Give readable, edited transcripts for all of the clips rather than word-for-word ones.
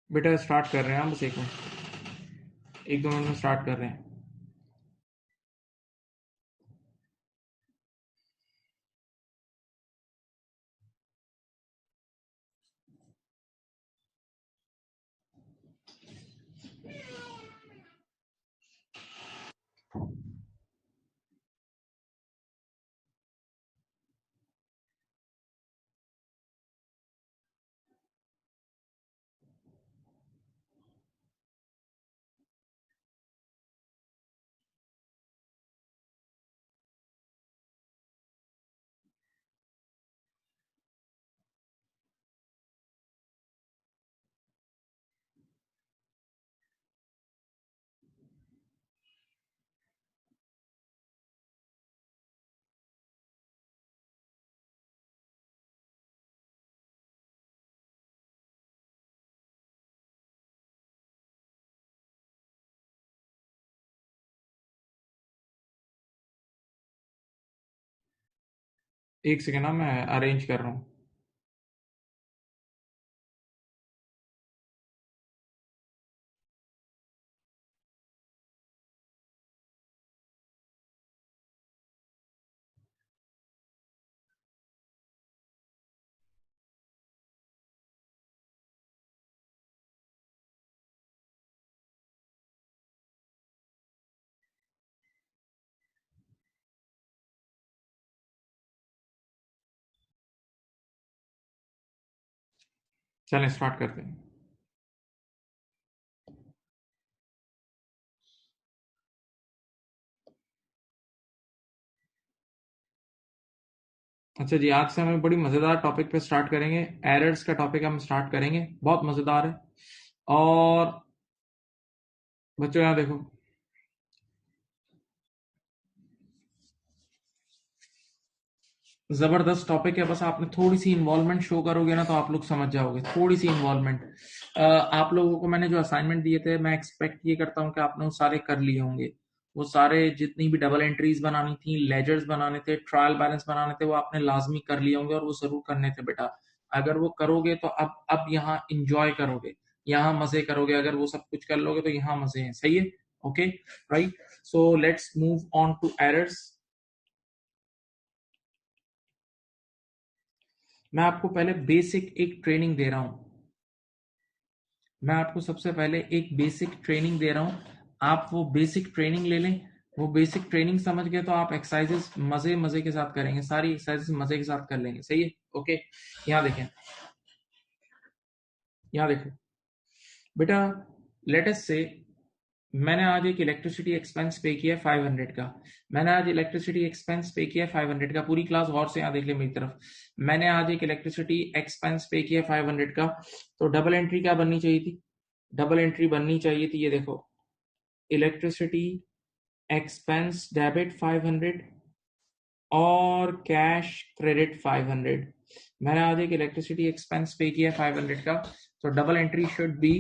बेटा स्टार्ट कर रहे हैं हम, बस एक मिनट, एक दो मिनट में स्टार्ट कर रहे हैं। एक सेकेंड ना, मैं अरेंज कर रहा हूँ। चलें स्टार्ट करते हैं। अच्छा जी, आज से हम एक बड़ी मज़ेदार टॉपिक पे स्टार्ट करेंगे। एरर्स का टॉपिक हम स्टार्ट करेंगे, बहुत मज़ेदार है। और बच्चों यहाँ देखो, ज़बरदस्त टॉपिक है। बस आपने थोड़ी सी इन्वॉल्वमेंट शो करोगे ना तो आप लोग समझ जाओगे। थोड़ी सी इन्वॉल्वमेंट। आप लोगों को मैंने जो असाइनमेंट दिए थे, मैं एक्सपेक्ट ये करता हूँ कि आपने वो सारे कर लिए होंगे। वो सारे जितनी भी डबल एंट्रीज बनानी थी, लेजर्स बनाने थे, ट्रायल बैलेंस बनाने थे, वो आपने लाजमी कर लिए होंगे और वो जरूर करने थे बेटा। अगर वो करोगे तो अब यहाँ इंजॉय करोगे, यहाँ मजे करोगे। अगर वो सब कुछ कर लोगे तो यहाँ मजे हैं। सही है? Okay, right. So let's move on to errors. मैं आपको पहले बेसिक एक ट्रेनिंग दे रहा हूं। मैं आपको सबसे पहले एक बेसिक ट्रेनिंग दे रहा हूं। आप वो बेसिक ट्रेनिंग ले लें। वो बेसिक ट्रेनिंग समझ गए तो आप एक्सरसाइजेस मजे मजे के साथ करेंगे। सारी एक्सरसाइजेस मजे के साथ कर लेंगे। सही है? ओके, यहां देखें, यहां देखो बेटा। लेट अस से मैंने आज एक इलेक्ट्रिसिटी एक्सपेंस पे किया 500 का। मैंने आज इलेक्ट्रिसिटी एक्सपेंस पे किया 500 का। पूरी क्लास गौर से यहाँ देख ले मेरी तरफ। मैंने आज एक इलेक्ट्रिसिटी एक्सपेंस पे किया 500 का। तो डबल एंट्री क्या बननी चाहिए थी? डबल एंट्री बननी चाहिए थी, ये देखो, इलेक्ट्रिसिटी एक्सपेंस डेबिट 500 और कैश क्रेडिट 500। मैंने आज एक इलेक्ट्रिसिटी एक्सपेंस पे किया 500 का। तो double entry should be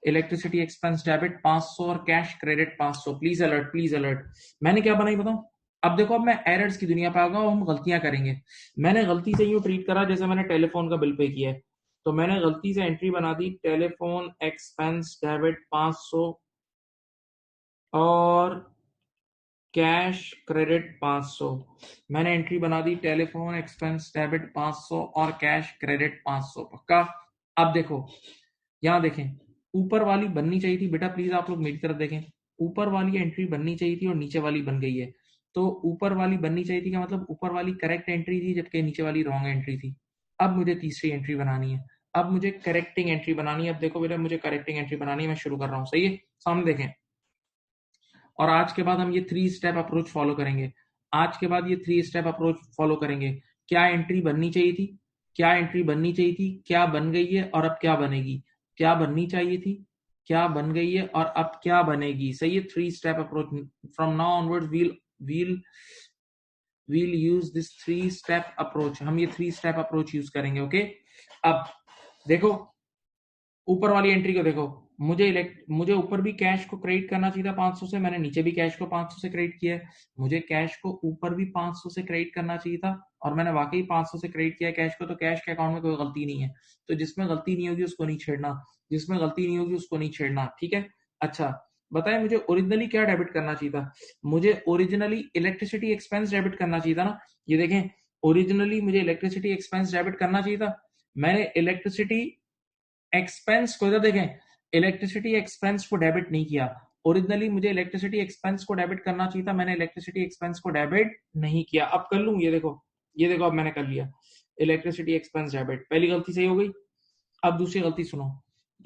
electricity expense debit 500 और cash credit 500। Please alert, please alert. मैंने क्या बनाई बताऊं? अब देखो, अब मैं एरर्स की दुनिया पे आ गया हूं, हम गलतियां करेंगे। मैंने गलती से यूं ट्रीट करा जैसे मैंने टेलीफोन का बिल पे किया है। तो मैंने गलती से एंट्री बना दी, टेलीफोन एक्सपेंस डेबिट 500 और कैश क्रेडिट 500। मैंने एंट्री बना दी, टेलीफोन एक्सपेंस डेबिट 500 और कैश क्रेडिट 500। पक्का? अब देखो, यहां देखें, ऊपर वाली बननी चाहिए थी बेटा। प्लीज आप लोग मेरी तरफ देखें। ऊपर वाली एंट्री बननी चाहिए थी और नीचे वाली बन गई है। तो ऊपर वाली बननी चाहिए थी का मतलब ऊपर वाली करेक्ट एंट्री थी, जबकि नीचे वाली रॉन्ग एंट्री थी। अब मुझे तीसरी एंट्री बनानी है। अब मुझे करेक्टिंग एंट्री बनानी है। अब देखो बेटा, मुझे करेक्टिंग एंट्री बनानी है। मैं शुरू कर रहा हूं। सही है? सामने देखें। और आज के बाद हम ये 3 स्टेप अप्रोच फॉलो करेंगे। आज के बाद ये 3 स्टेप अप्रोच फॉलो करेंगे। क्या एंट्री बननी चाहिए थी? क्या एंट्री बननी चाहिए थी? क्या बन गई है और अब क्या बनेगी? क्या बननी चाहिए थी? क्या बन गई है और अब क्या बनेगी? सही है? 3 step approach. From now onwards we'll we'll use this 3 step approach. हम ये 3 स्टेप अप्रोच यूज करेंगे। ओके, अब देखो, ऊपर वाली एंट्री को देखो। मुझे ऊपर भी कैश को क्रेडिट करना चाहिए था 500 से। मैंने नीचे भी कैश को 500 से क्रेडिट किया है। मुझे कैश को ऊपर भी 500 से क्रेडिट करना चाहिए था और मैंने वाकई 500 से क्रेडिट किया कैश को, तो कैश के अकाउंट में कोई गलती नहीं है। तो जिसमें गलती नहीं होगी उसको नहीं छेड़ना, जिसमें गलती नहीं होगी उसको नहीं छेड़ना, ठीक है। अच्छा बताएं, मुझे ओरिजिनली क्या डेबिट करना चाहिए था? मुझे ओरिजिनली इलेक्ट्रिसिटी एक्सपेंस डेबिट करना चाहिए था ना। ये देखें, ओरिजिनली मुझे इलेक्ट्रिसिटी एक्सपेंस डेबिट करना चाहिए था। मैंने इलेक्ट्रिसिटी एक्सपेंस को, इधर देखें, इलेक्ट्रिसिटी एक्सपेंस को डेबिट नहीं किया। ओरिजिनली मुझे इलेक्ट्रिसिटी एक्सपेंस को डेबिट करना चाहिए था, मैंने इलेक्ट्रिसिटी एक्सपेंस को डेबिट नहीं किया। अब कर लूं, ये देखो, ये देखो, अब मैंने कर लिया इलेक्ट्रिसिटी एक्सपेंस डेबिट। पहली गलती सही हो गई। अब दूसरी गलती सुनो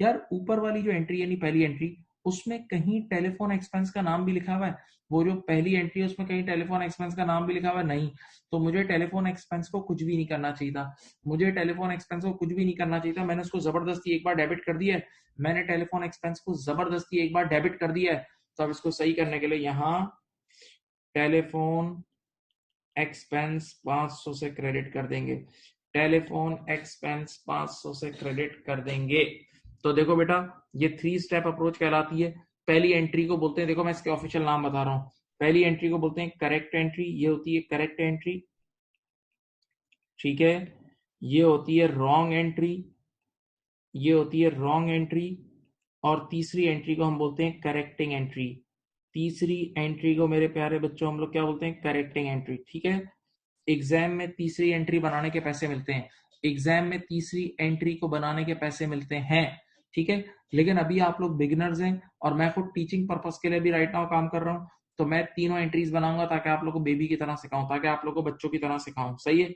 यार, ऊपर वाली जो एंट्री यानी पहली एंट्री, उसमें कहीं टेलीफोन एक्सपेंस का नाम भी लिखा हुआ है? वो जो पहली एंट्री है उसमें कहीं टेलीफोन एक्सपेंस का नाम भी लिखा हुआ है? नहीं। तो मुझे टेलीफोन एक्सपेंस को कुछ भी नहीं करना चाहिए था, मुझे टेलीफोन एक्सपेंस को कुछ भी नहीं करना चाहिए था। मैंने उसको जबरदस्ती एक बार डेबिट कर दिया है, मैंने टेलीफोन एक्सपेंस को जबरदस्ती एक बार डेबिट कर दिया है। तो अब इसको सही करने के लिए यहाँ टेलीफोन एक्सपेंस 500 से क्रेडिट कर देंगे, टेलीफोन एक्सपेंस 500 से क्रेडिट कर देंगे। तो देखो बेटा, ये 3 स्टेप अप्रोच कहलाती है। पहली एंट्री को बोलते हैं, देखो मैं इसके ऑफिशियल नाम बता रहा हूं, पहली एंट्री को बोलते हैं करेक्ट एंट्री, ये होती है करेक्ट एंट्री, ठीक है। ये होती है रॉन्ग एंट्री, ये होती है रॉन्ग एंट्री। और तीसरी एंट्री को हम बोलते हैं करेक्टिंग एंट्री। तीसरी एंट्री को मेरे प्यारे बच्चों हम लोग क्या बोलते हैं? करेक्टिंग एंट्री, ठीक है। एग्जाम में तीसरी एंट्री बनाने के पैसे मिलते हैं, एग्जाम में तीसरी एंट्री को बनाने के पैसे मिलते हैं, ठीक है। लेकिन अभी आप लोग बिगिनर्स हैं और मैं खुद टीचिंग पर्पस के लिए भी राइट नाउ काम कर रहा हूं, तो मैं तीनों एंट्रीज बनाऊंगा ताकि आप लोग को बेबी की तरह सिखाऊं, ताकि आप लोग को बच्चों की तरह सिखाऊं, सही है।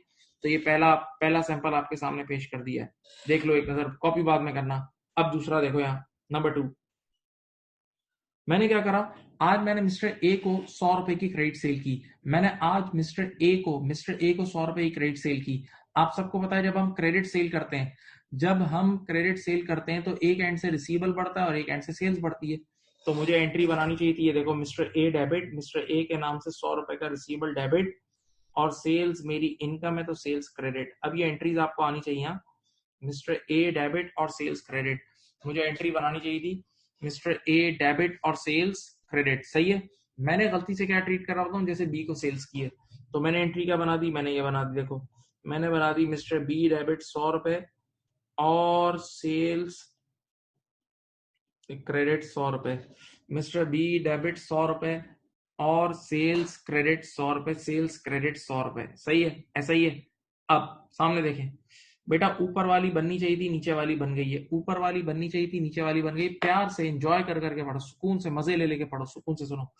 तो ये पहला पहला सैंपल आपके सामने पेश कर दिया है, देख लो एक नजर, कॉपी बाद में करना। अब दूसरा देखो, यहाँ नंबर 2, मैंने क्या करा, आज मैंने मिस्टर ए को 100 रुपए की क्रेडिट सेल की। मैंने आज मिस्टर ए को 100 रुपए की क्रेडिट सेल की। आप सबको पता है जब हम क्रेडिट सेल करते हैं, जब हम क्रेडिट सेल करते हैं तो एक एंड से रिसीवेबल बढ़ता है और एक एंड से सेल्स बढ़ती है। तो मुझे एंट्री बनानी चाहिए थी, ये देखो, mister A debit, mister A के नाम से 100 रुपए का रिसीवेबल डेबिट, और सेल्स मेरी इनकम है तो सेल्स क्रेडिट। अब ये एंट्रीज आपको आनी चाहिए, मिस्टर ए डेबिट और सेल्स क्रेडिट। मुझे एंट्री बनानी चाहिए थी मिस्टर ए डेबिट और सेल्स क्रेडिट, सही है। मैंने गलती से क्या ट्रीट कर रहा हूँ, जैसे बी को सेल्स की है, तो मैंने एंट्री क्या बना दी, मैंने ये बना दी, देखो मैंने बना दी मिस्टर बी डेबिट 100 रुपए और सेल्स क्रेडिट 100 रुपए, मिस्टर बी डेबिट 100 रुपए और सेल्स क्रेडिट 100 रुपए, सेल्स क्रेडिट 100 रुपए, सही है, ऐसा ही है। अब सामने देखें बेटा, ऊपर वाली बननी चाहिए थी, नीचे वाली बन गई है, ऊपर वाली बननी चाहिए थी, नीचे वाली बन गई। प्यार से एंजॉय कर करके पढ़ो, सुकून से मजे ले लेके पढ़ो, सुकून से सुनो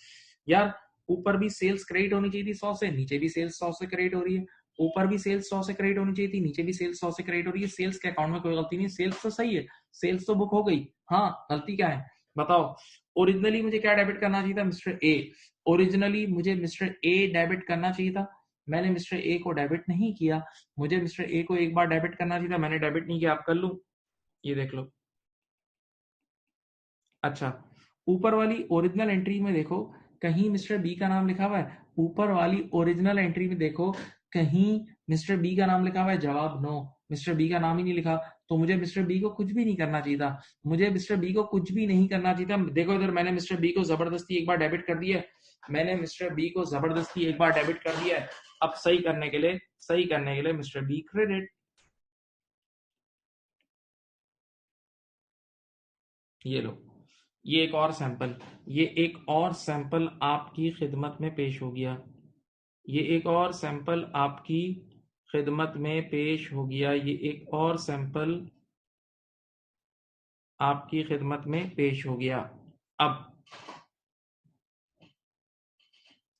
यार। ऊपर भी सेल्स क्रेडिट होनी चाहिए थी 100 से, नीचे भी सेल्स 100 से क्रेडिट हो रही है। ऊपर भी सेल्स 100 से क्रेडिट होनी चाहिए थी, नीचे भी सेल्स 100 से क्रेडिट हो रही है। सेल्स के अकाउंट में कोई गलती नहीं, सेल्स तो सही है, सेल्स तो बुक हो गई। हाँ, गलती क्या है बताओ? ओरिजिनली मुझे क्या डेबिट करना चाहिए था? Mister A. ओरिजिनली मुझे मिस्टर ए डेबिट करना चाहिए था, मैंने मिस्टर ए को डेबिट नहीं किया। मुझे मिस्टर ए को एक बार डेबिट करना चाहिए था, मैंने डेबिट नहीं किया। आप कर लूं, ये देख लो। अच्छा, ऊपर वाली ओरिजिनल एंट्री में देखो कहीं मिस्टर बी का नाम लिखा हुआ है? ऊपर वाली ओरिजिनल एंट्री में देखो कहीं मिस्टर बी का नाम लिखा हुआ है? जवाब नो, मिस्टर बी का नाम ही नहीं लिखा। तो मुझे मिस्टर बी को कुछ भी नहीं करना चाहिए था, मुझे मिस्टर बी को कुछ भी नहीं करना चाहिए था। देखो इधर मैंने मिस्टर बी को जबरदस्ती एक बार डेबिट कर दिया है, मैंने मिस्टर बी को जबरदस्ती एक बार डेबिट कर दिया है। अब सही करने के लिए मिस्टर बी क्रेडिट। ये लो, ये एक और सैंपल, ये एक और सैंपल आपकी खिदमत में पेश हो गया, ये एक और सैंपल आपकी खिदमत में पेश हो गया, ये एक और सैंपल आपकी खिदमत में पेश हो गया। अब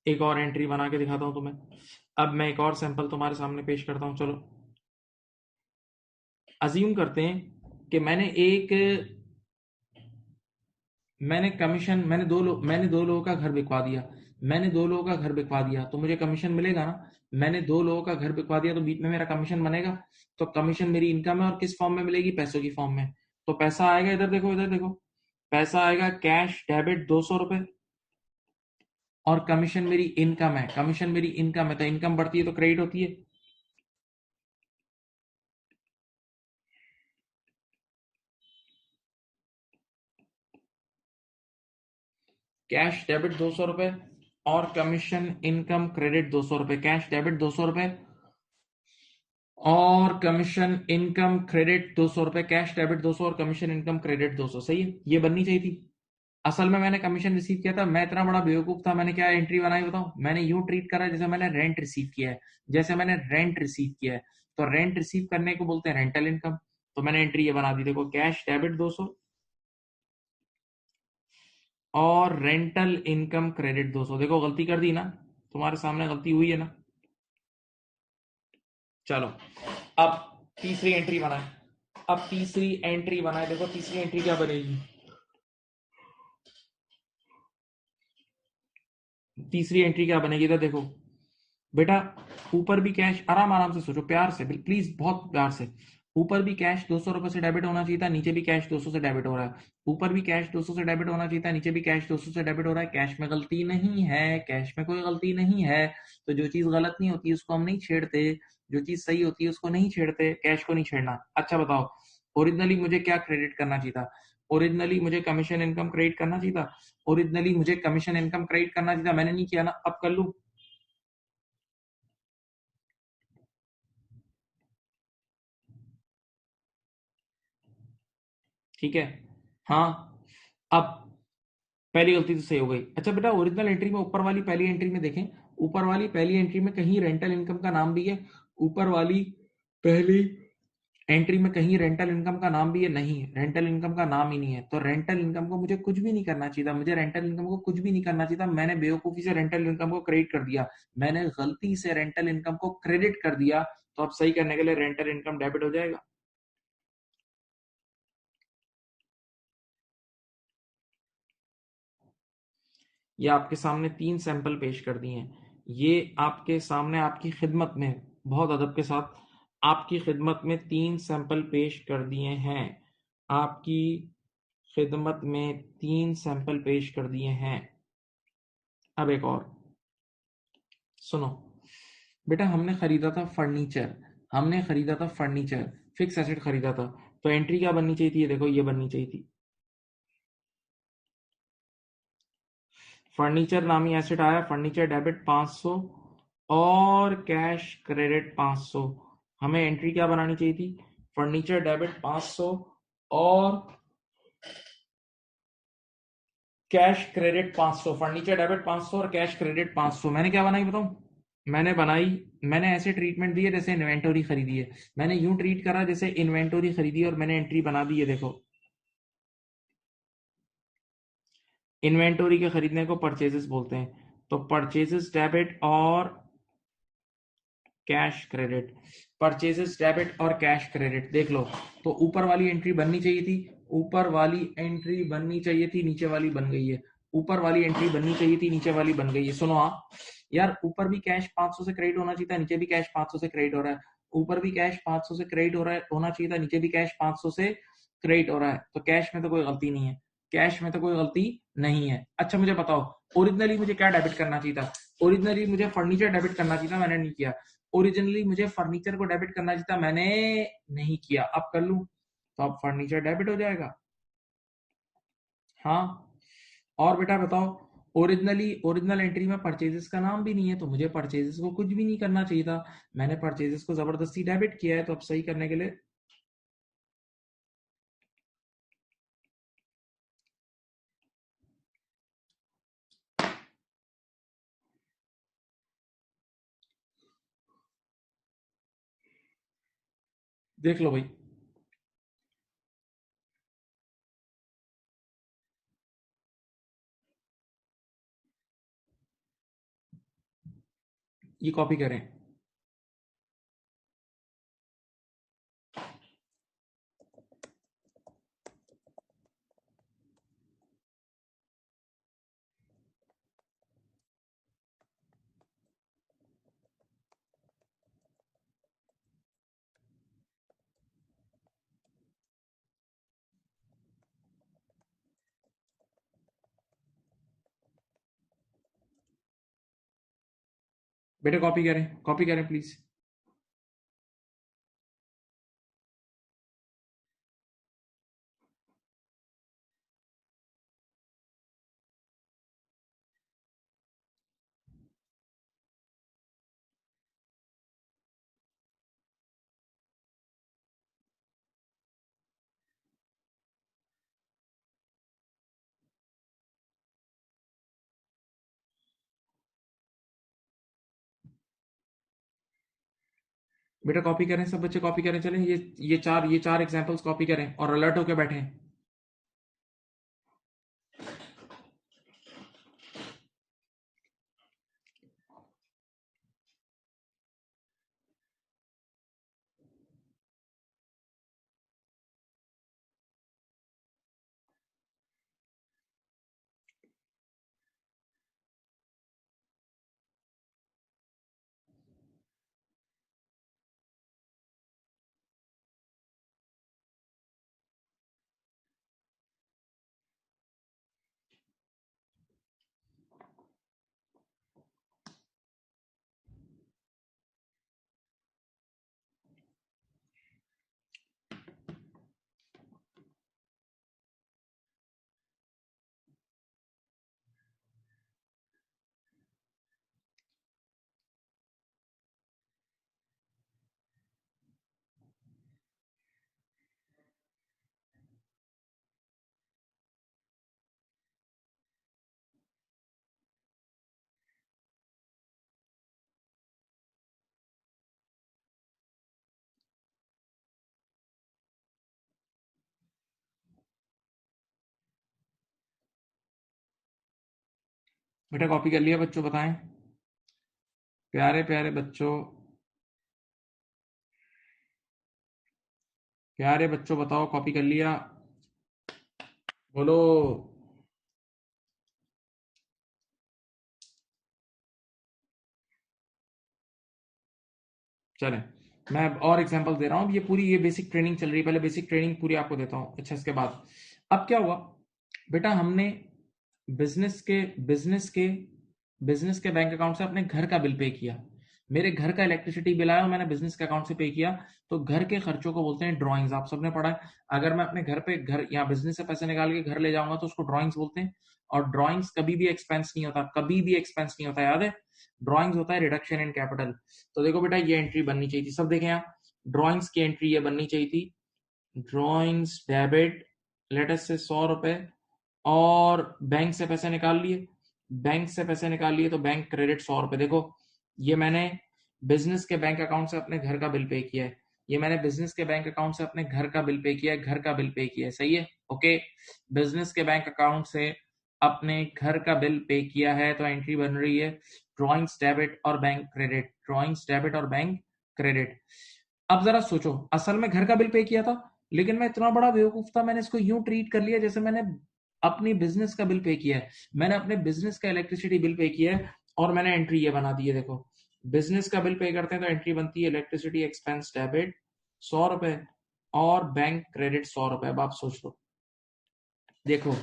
एक और एंट्री बना के दिखाता हूं तुम्हें। अब मैं एक और सैंपल तुम्हारे सामने पेश करता हूं। चलो अज्यूम करते हैं कि मैंने दो लोगों का घर बिकवा दिया, मैंने दो लोगों का घर बिकवा दिया, तो मुझे कमीशन मिलेगा ना। मैंने दो लोगों का घर बिकवा दिया तो बीच में मेरा कमीशन बनेगा। तो कमीशन मेरी इनकम है और किस फॉर्म में मिलेगी? पैसों की फॉर्म में। तो पैसा आएगा, इधर देखो, इधर देखो, पैसा आएगा कैश डेबिट 200 रुपए, और कमीशन मेरी इनकम है, कमीशन मेरी इनकम है, तो इनकम बढ़ती है तो क्रेडिट होती है। कैश डेबिट 200 रुपए और कमीशन इनकम क्रेडिट 200 रुपए, कैश डेबिट 200 रुपए और कमीशन इनकम क्रेडिट 200 रुपए, कैश डेबिट 200 और कमीशन इनकम क्रेडिट 200। सही है, ये बननी चाहिए थी। असल में मैंने कमीशन रिसीव किया था, मैं इतना बड़ा बेवकूफ था, मैंने क्या एंट्री बनाई बताऊं? मैंने यूं ट्रीट करा जैसे मैंने रेंट रिसीव किया है, जैसे मैंने रेंट रिसीव किया है। तो रेंट रिसीव करने को बोलते हैं रेंटल इनकम। तो मैंने एंट्री ये बना दी, देखो कैश डेबिट 200 और रेंटल इनकम क्रेडिट 200। देखो गलती कर दी ना, तुम्हारे सामने गलती हुई है ना। चलो अब तीसरी एंट्री बनाए, अब तीसरी एंट्री बनाए। देखो तीसरी एंट्री क्या बनेगी? तीसरी एंट्री क्या बनेगी तो देखो बेटा, ऊपर भी कैश, आराम आराम से सोचो, प्यार से, प्लीज बहुत प्यार से। ऊपर भी कैश 200 रुपए से डेबिट होना चाहिए था, नीचे भी कैश 200 से डेबिट हो रहा है। ऊपर भी कैश 200 से डेबिट होना चाहिए था, नीचे भी कैश 200 से डेबिट हो रहा है। कैश में गलती नहीं है, कैश में कोई गलती नहीं है। तो जो चीज गलत नहीं होती उसको हम नहीं छेड़ते, जो चीज सही होती है उसको नहीं छेड़ते, कैश को नहीं छेड़ना। अच्छा बताओ, ओरिजिनली मुझे क्या क्रेडिट करना चाहिए था? ओरिजिनली मुझे कमीशन इनकम क्रेडिट करना चाहिए था। ओरिजिनली मुझे कमीशन इनकम क्रेडिट करना चाहिए था, मैंने नहीं किया ना, अब कर लूं? ठीक है। हाँ, अब पहली गलती तो सही हो गई। अच्छा बेटा, ओरिजिनल एंट्री में ऊपर वाली पहली एंट्री में देखें, ऊपर वाली पहली एंट्री में कहीं रेंटल इनकम का नाम भी है? ऊपर वाली पहली एंट्री में कहीं रेंटल इनकम का नाम भी है? नहीं, रेंटल इनकम का नाम ही नहीं है। तो रेंटल इनकम को मुझे कुछ भी नहीं करना चाहिए था, मुझे रेंटल इनकम को कुछ भी नहीं करना चाहिए था। मैंने बेवकूफी से रेंटल इनकम को क्रेडिट कर दिया, मैंने गलती से रेंटल इनकम को क्रेडिट कर दिया। तो अब सही करने के लिए रेंटल इनकम डेबिट हो जाएगा। ये आपके सामने 3 सैंपल पेश कर दिए हैं, ये आपके सामने आपकी खिदमत में, बहुत अदब के साथ आपकी खिदमत में 3 सैंपल पेश कर दिए हैं। आपकी खिदमत में 3 सैंपल पेश कर दिए हैं। अब एक और सुनो बेटा, हमने खरीदा था फर्नीचर, हमने खरीदा था फर्नीचर, फिक्स एसेट खरीदा था। तो एंट्री क्या बननी चाहिए थी? ये देखो, ये बननी चाहिए थी, फर्नीचर नामी एसेट आया, फर्नीचर डेबिट 500 और कैश क्रेडिट 500। हमें एंट्री क्या बनानी चाहिए थी? फर्नीचर डेबिट 500 और कैश क्रेडिट 500। फर्नीचर डेबिट 500 और कैश क्रेडिट 500। मैंने क्या बनाई बताऊं? मैंने बनाई, मैंने ऐसे ट्रीटमेंट दी है जैसे इन्वेंटरी खरीदी है। मैंने यूं ट्रीट करा जैसे इन्वेंटरी खरीदी है और मैंने एंट्री बना दी है। देखो, इन्वेंटरी के खरीदने को परचेजेस बोलते हैं। तो परचेजेस डेबिट और कैश क्रेडिट, परचेजेस डेबिट और कैश क्रेडिट, देख लो। तो ऊपर वाली एंट्री बननी चाहिए थी, ऊपर वाली एंट्री बननी चाहिए थी, नीचे वाली बन गई है। ऊपर वाली एंट्री बननी चाहिए थी, नीचे वाली बन गई है। सुनो हाँ यार, ऊपर भी कैश 500 से क्रेडिट होना चाहिए था, नीचे भी कैश 500 से क्रेडिट हो रहा है। ऊपर भी कैश 500 से क्रेडिट हो रहा है, होना चाहिए था, नीचे भी कैश 500 से क्रेडिट हो रहा है। तो कैश में तो कोई गलती नहीं है, कैश में तो कोई गलती नहीं है। अच्छा मुझे बताओ, ओरिजिनली मुझे क्या डेबिट करना चाहिए था? ओरिजिनली मुझे फर्नीचर डेबिट करना चाहिए था, मैंने नहीं किया। ओरिजिनली मुझे फर्नीचर को डेबिट करना चाहिए था, मैंने नहीं किया। अब कर लूं? तो अब फर्नीचर डेबिट हो जाएगा। हाँ, और बेटा बताओ, ओरिजिनल एंट्री में परचेजेस का नाम भी नहीं है, तो मुझे परचेजेस को कुछ भी नहीं करना चाहिए था, मैंने परचेजेस को जबरदस्ती डेबिट किया है। तो अब सही करने के लिए देख लो भाई, ये कॉपी करें। बेटा कॉपी करें प्लीज। बेटा कॉपी करें, सब बच्चे कॉपी करें, चलें ये चार एग्जांपल्स कॉपी करें और अलर्ट होकर बैठें। बेटा कॉपी कर लिया बच्चों, बताएं। प्यारे प्यारे बच्चों, प्यारे बच्चों बताओ, कॉपी कर लिया? बोलो। चलें, मैं और एग्जांपल दे रहा हूं। ये बेसिक ट्रेनिंग चल रही है, पहले बेसिक ट्रेनिंग पूरी आपको देता हूं। अच्छा, इसके बाद अब क्या हुआ बेटा, हमने बिजनेस के बिजनेस के बिजनेस के बैंक अकाउंट से अपने घर का बिल पे किया। मेरे घर का इलेक्ट्रिसिटी बिल आया और मैंने बिजनेस के अकाउंट से पे किया। तो घर के खर्चों को बोलते हैं ड्राइंग्स, आप सबने पढ़ा है। अगर मैं अपने घर पे घर या बिजनेस से पैसे निकाल के घर ले जाऊंगा तो उसको ड्राइंग्स बोलते हैं। और ड्राइंग्स कभी भी एक्सपेंस नहीं होता, कभी भी एक्सपेंस नहीं होता, याद है। ड्राइंग्स होता है रिडक्शन इन कैपिटल। तो देखो बेटा, ये एंट्री बननी चाहिए थी, सब देखें यहाँ। ड्राइंग्स की एंट्री ये बननी चाहिए थी, ड्राइंग्स डेबिट, लेटस से 100 रुपए, और बैंक से पैसे निकाल लिए। बैंक से पैसे निकाल लिए तो बैंक क्रेडिट 100 रुपए। देखो, ये मैंने बिजनेस के बैंक अकाउंट से अपने घर का बिल पे किया है। ये मैंने बिजनेस के बैंक अकाउंट से अपने घर का बिल पे किया है, घर का बिल पे किया है, सही है। ओके, बिजनेस के बैंक अकाउंट से अपने घर का बिल पे किया है, तो एंट्री बन रही है ड्रॉइंग्स डेबिट और बैंक क्रेडिट, ड्रॉइंग्स डेबिट और बैंक क्रेडिट। अब जरा सोचो, असल में घर का बिल पे किया था, लेकिन मैं इतना बड़ा बेवकूफ था, मैंने इसको यूं ट्रीट कर लिया जैसे मैंने अपनी बिजनेस का बिल पे किया है। मैंने अपने बिजनेस का इलेक्ट्रिसिटी बिल पे किया है और मैंने एंट्री ये बना दी है। देखो, बिजनेस का बिल पे करते हैं तो एंट्री बनती है इलेक्ट्रिसिटी एक्सपेंस डेबिट 100 रुपए और बैंक क्रेडिट 100 रुपए। अब आप सोच लो, देखो,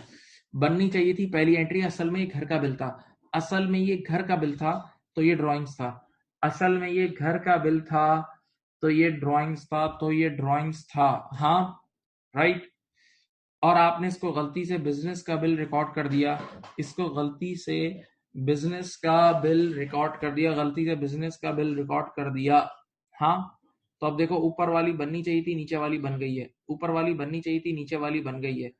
बननी चाहिए थी पहली एंट्री, असल में ये घर का बिल था, असल में ये घर का बिल था, तो ये ड्राइंग्स था। असल में ये घर का बिल था तो ये ड्राइंग्स था, तो ये ड्राइंग्स था। हाँ, राइट। और आपने इसको गलती से बिजनेस का बिल रिकॉर्ड कर दिया, इसको गलती से बिजनेस का बिल रिकॉर्ड कर दिया, गलती से बिजनेस का बिल रिकॉर्ड कर दिया। हाँ, तो अब देखो, ऊपर वाली बननी चाहिए थी, नीचे वाली बन गई है, ऊपर वाली बननी चाहिए थी, नीचे वाली बन गई है।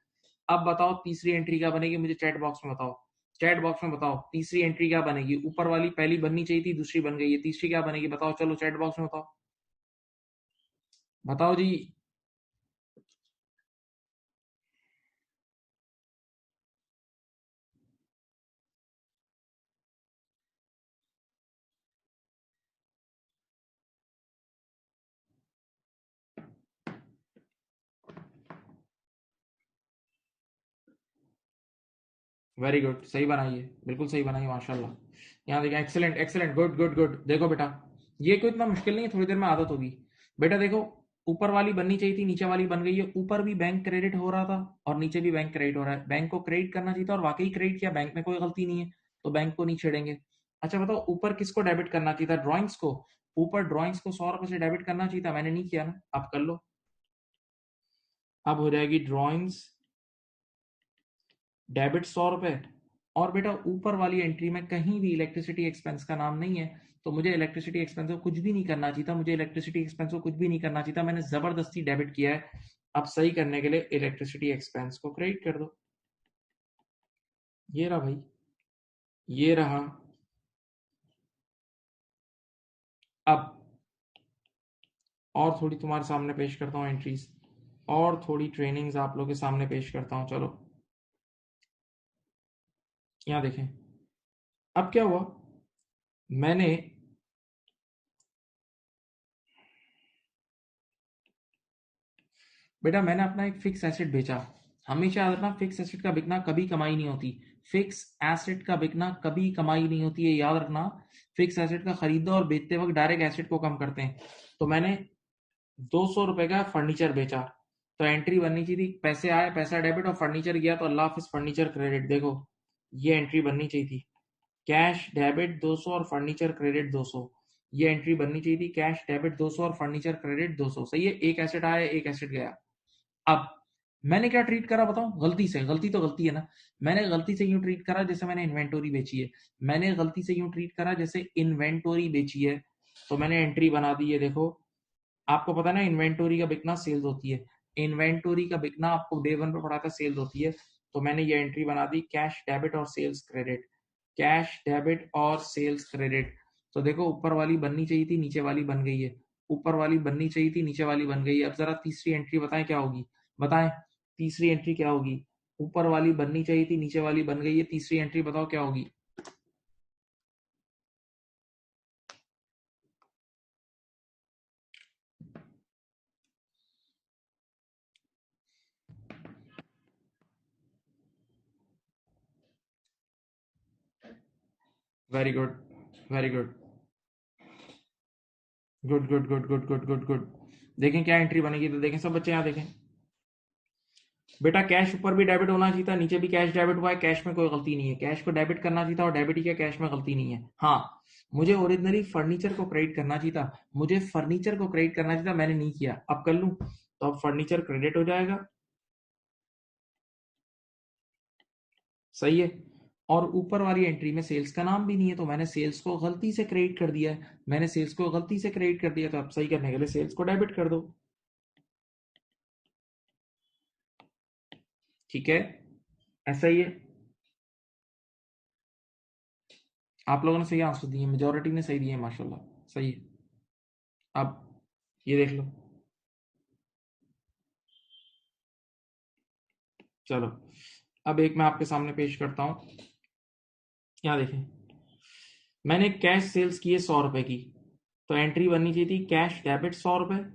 अब बताओ तीसरी एंट्री क्या बनेगी, मुझे चैट बॉक्स में बताओ। चैट बॉक्स में बताओ तीसरी एंट्री क्या बनेगी। ऊपर वाली पहली बननी चाहिए थी, दूसरी बन गई है, तीसरी क्या बनेगी बताओ, चलो चैट बॉक्स में बताओ, बताओ जी। वेरी गुड, सही बनाई है, बिल्कुल सही बनाई है, माशाल्लाह। यहाँ देखिए, excellent excellent, good good good. देखो बेटा, ये कोई इतना मुश्किल नहीं है, थोड़ी देर में आदत होगी। बेटा देखो, ऊपर वाली बननी चाहिए थी, नीचे वाली बन गई है। ऊपर भी बैंक क्रेडिट हो रहा था और नीचे भी बैंक क्रेडिट हो रहा है। बैंक को क्रेडिट करना चाहिए था और वाकई क्रेडिट किया, बैंक में कोई गलती नहीं है, तो बैंक को नहीं छेड़ेंगे। अच्छा बताओ, ऊपर किसको डेबिट करना चाहिए था, ड्रॉइंग्स को। ऊपर ड्रॉइंग्स को 100 रुपए से डेबिट करना चाहिए था, मैंने नहीं किया ना, आप कर लो। अब हो जाएगी ड्रॉइंग्स डेबिट 100 रुपए। और बेटा ऊपर वाली एंट्री में कहीं भी इलेक्ट्रिसिटी एक्सपेंस का नाम नहीं है, तो मुझे इलेक्ट्रिसिटी एक्सपेंस को कुछ भी नहीं करना चाहिए था, मुझे इलेक्ट्रिसिटी एक्सपेंस को कुछ भी नहीं करना चाहिए था, मैंने जबरदस्ती डेबिट किया है। अब सही करने के लिए इलेक्ट्रिसिटी एक्सपेंस को क्रेडिट कर दो। ये रहा भाई, ये रहा। अब और थोड़ी तुम्हारे सामने पेश करता हूँ एंट्रीज, और थोड़ी ट्रेनिंग्स आप लोगों के सामने पेश करता हूँ। चलो यहाँ देखें, अब क्या हुआ, मैंने बेटा मैंने अपना एक फिक्स एसेट बेचा। हमेशा याद रखना, फिक्स एसेट का बिकना कभी कमाई नहीं होती। फिक्स एसेट का बिकना कभी कमाई नहीं होती है, याद रखना। फिक्स एसेट का खरीदो और बेचते वक्त डायरेक्ट एसेट को कम करते हैं। तो मैंने 200 रुपए का फर्नीचर बेचा, तो एंट्री बननी चाहिए थी, पैसे आए, पैसा डेबिट, और फर्नीचर गया तो अल्लाह हाफिज फर्नीचर क्रेडिट। देखो ये एंट्री बननी चाहिए थी, कैश डेबिट 200 और फर्नीचर क्रेडिट 200। ये एंट्री बननी चाहिए थी, कैश डेबिट 200 और फर्नीचर क्रेडिट 200। सही है, एक एसेट आया, एक एसेट गया। अब मैंने क्या ट्रीट करा बताऊं, गलती से, गलती तो गलती है ना, मैंने गलती से यूं ट्रीट करा जैसे मैंने इन्वेंटोरी बेची है। मैंने गलती से यूं ट्रीट करा जैसे इन्वेंटोरी बेची है, तो मैंने एंट्री बना दी है। देखो आपको पता है ना, इन्वेंटोरी का बिकना सेल्स होती है, इन्वेंटोरी का बिकना आपको डे वन पे पढ़ा था सेल्स होती है। तो मैंने ये एंट्री बना दी, कैश डेबिट और सेल्स क्रेडिट, कैश डेबिट और सेल्स क्रेडिट। तो देखो ऊपर वाली बननी चाहिए थी, नीचे वाली बन गई है, ऊपर वाली बननी चाहिए थी, नीचे वाली बन गई है। अब जरा तीसरी एंट्री बताएं क्या होगी, बताएं तीसरी एंट्री क्या होगी। ऊपर वाली बननी चाहिए थी, नीचे वाली बन गई है, तीसरी एंट्री बताओ क्या होगी। Very good, very good, good good good good good good good. देखें क्या एंट्री बनेगी, तो देखें सब बच्चे यहाँ देखें, बेटा कैश ऊपर भी डेबिट होना चाहिए था, नीचे भी कैश डेबिट हुआ है, कैश में कोई गलती नहीं है, कैश को डेबिट करना चाहिए था और डेबिट ही किया, कैश में गलती नहीं है। हाँ, मुझे ओरिजिनली फर्नीचर को क्रेडिट करना चाहिए था, मुझे फर्नीचर को क्रेडिट करना चाहिए था, मैंने नहीं किया, अब कर लूं, तो अब फर्नीचर क्रेडिट हो जाएगा। सही है, और ऊपर वाली एंट्री में सेल्स का नाम भी नहीं है, तो मैंने सेल्स को गलती से क्रेडिट कर दिया है, मैंने सेल्स को गलती से क्रेडिट कर दिया, तो अब सही करने के लिए सेल्स को डेबिट कर दो। ठीक है, ऐसा ही है। आप लोगों ने सही आंसर दिए, मेजोरिटी ने सही दिए माशाल्लाह, सही है। अब ये देख लो, चलो अब एक मैं आपके सामने पेश करता हूं। यहाँ देखें, मैंने कैश सेल्स की है 100 रुपए की, तो एंट्री बननी चाहिए थी कैश डेबिट 100 रुपए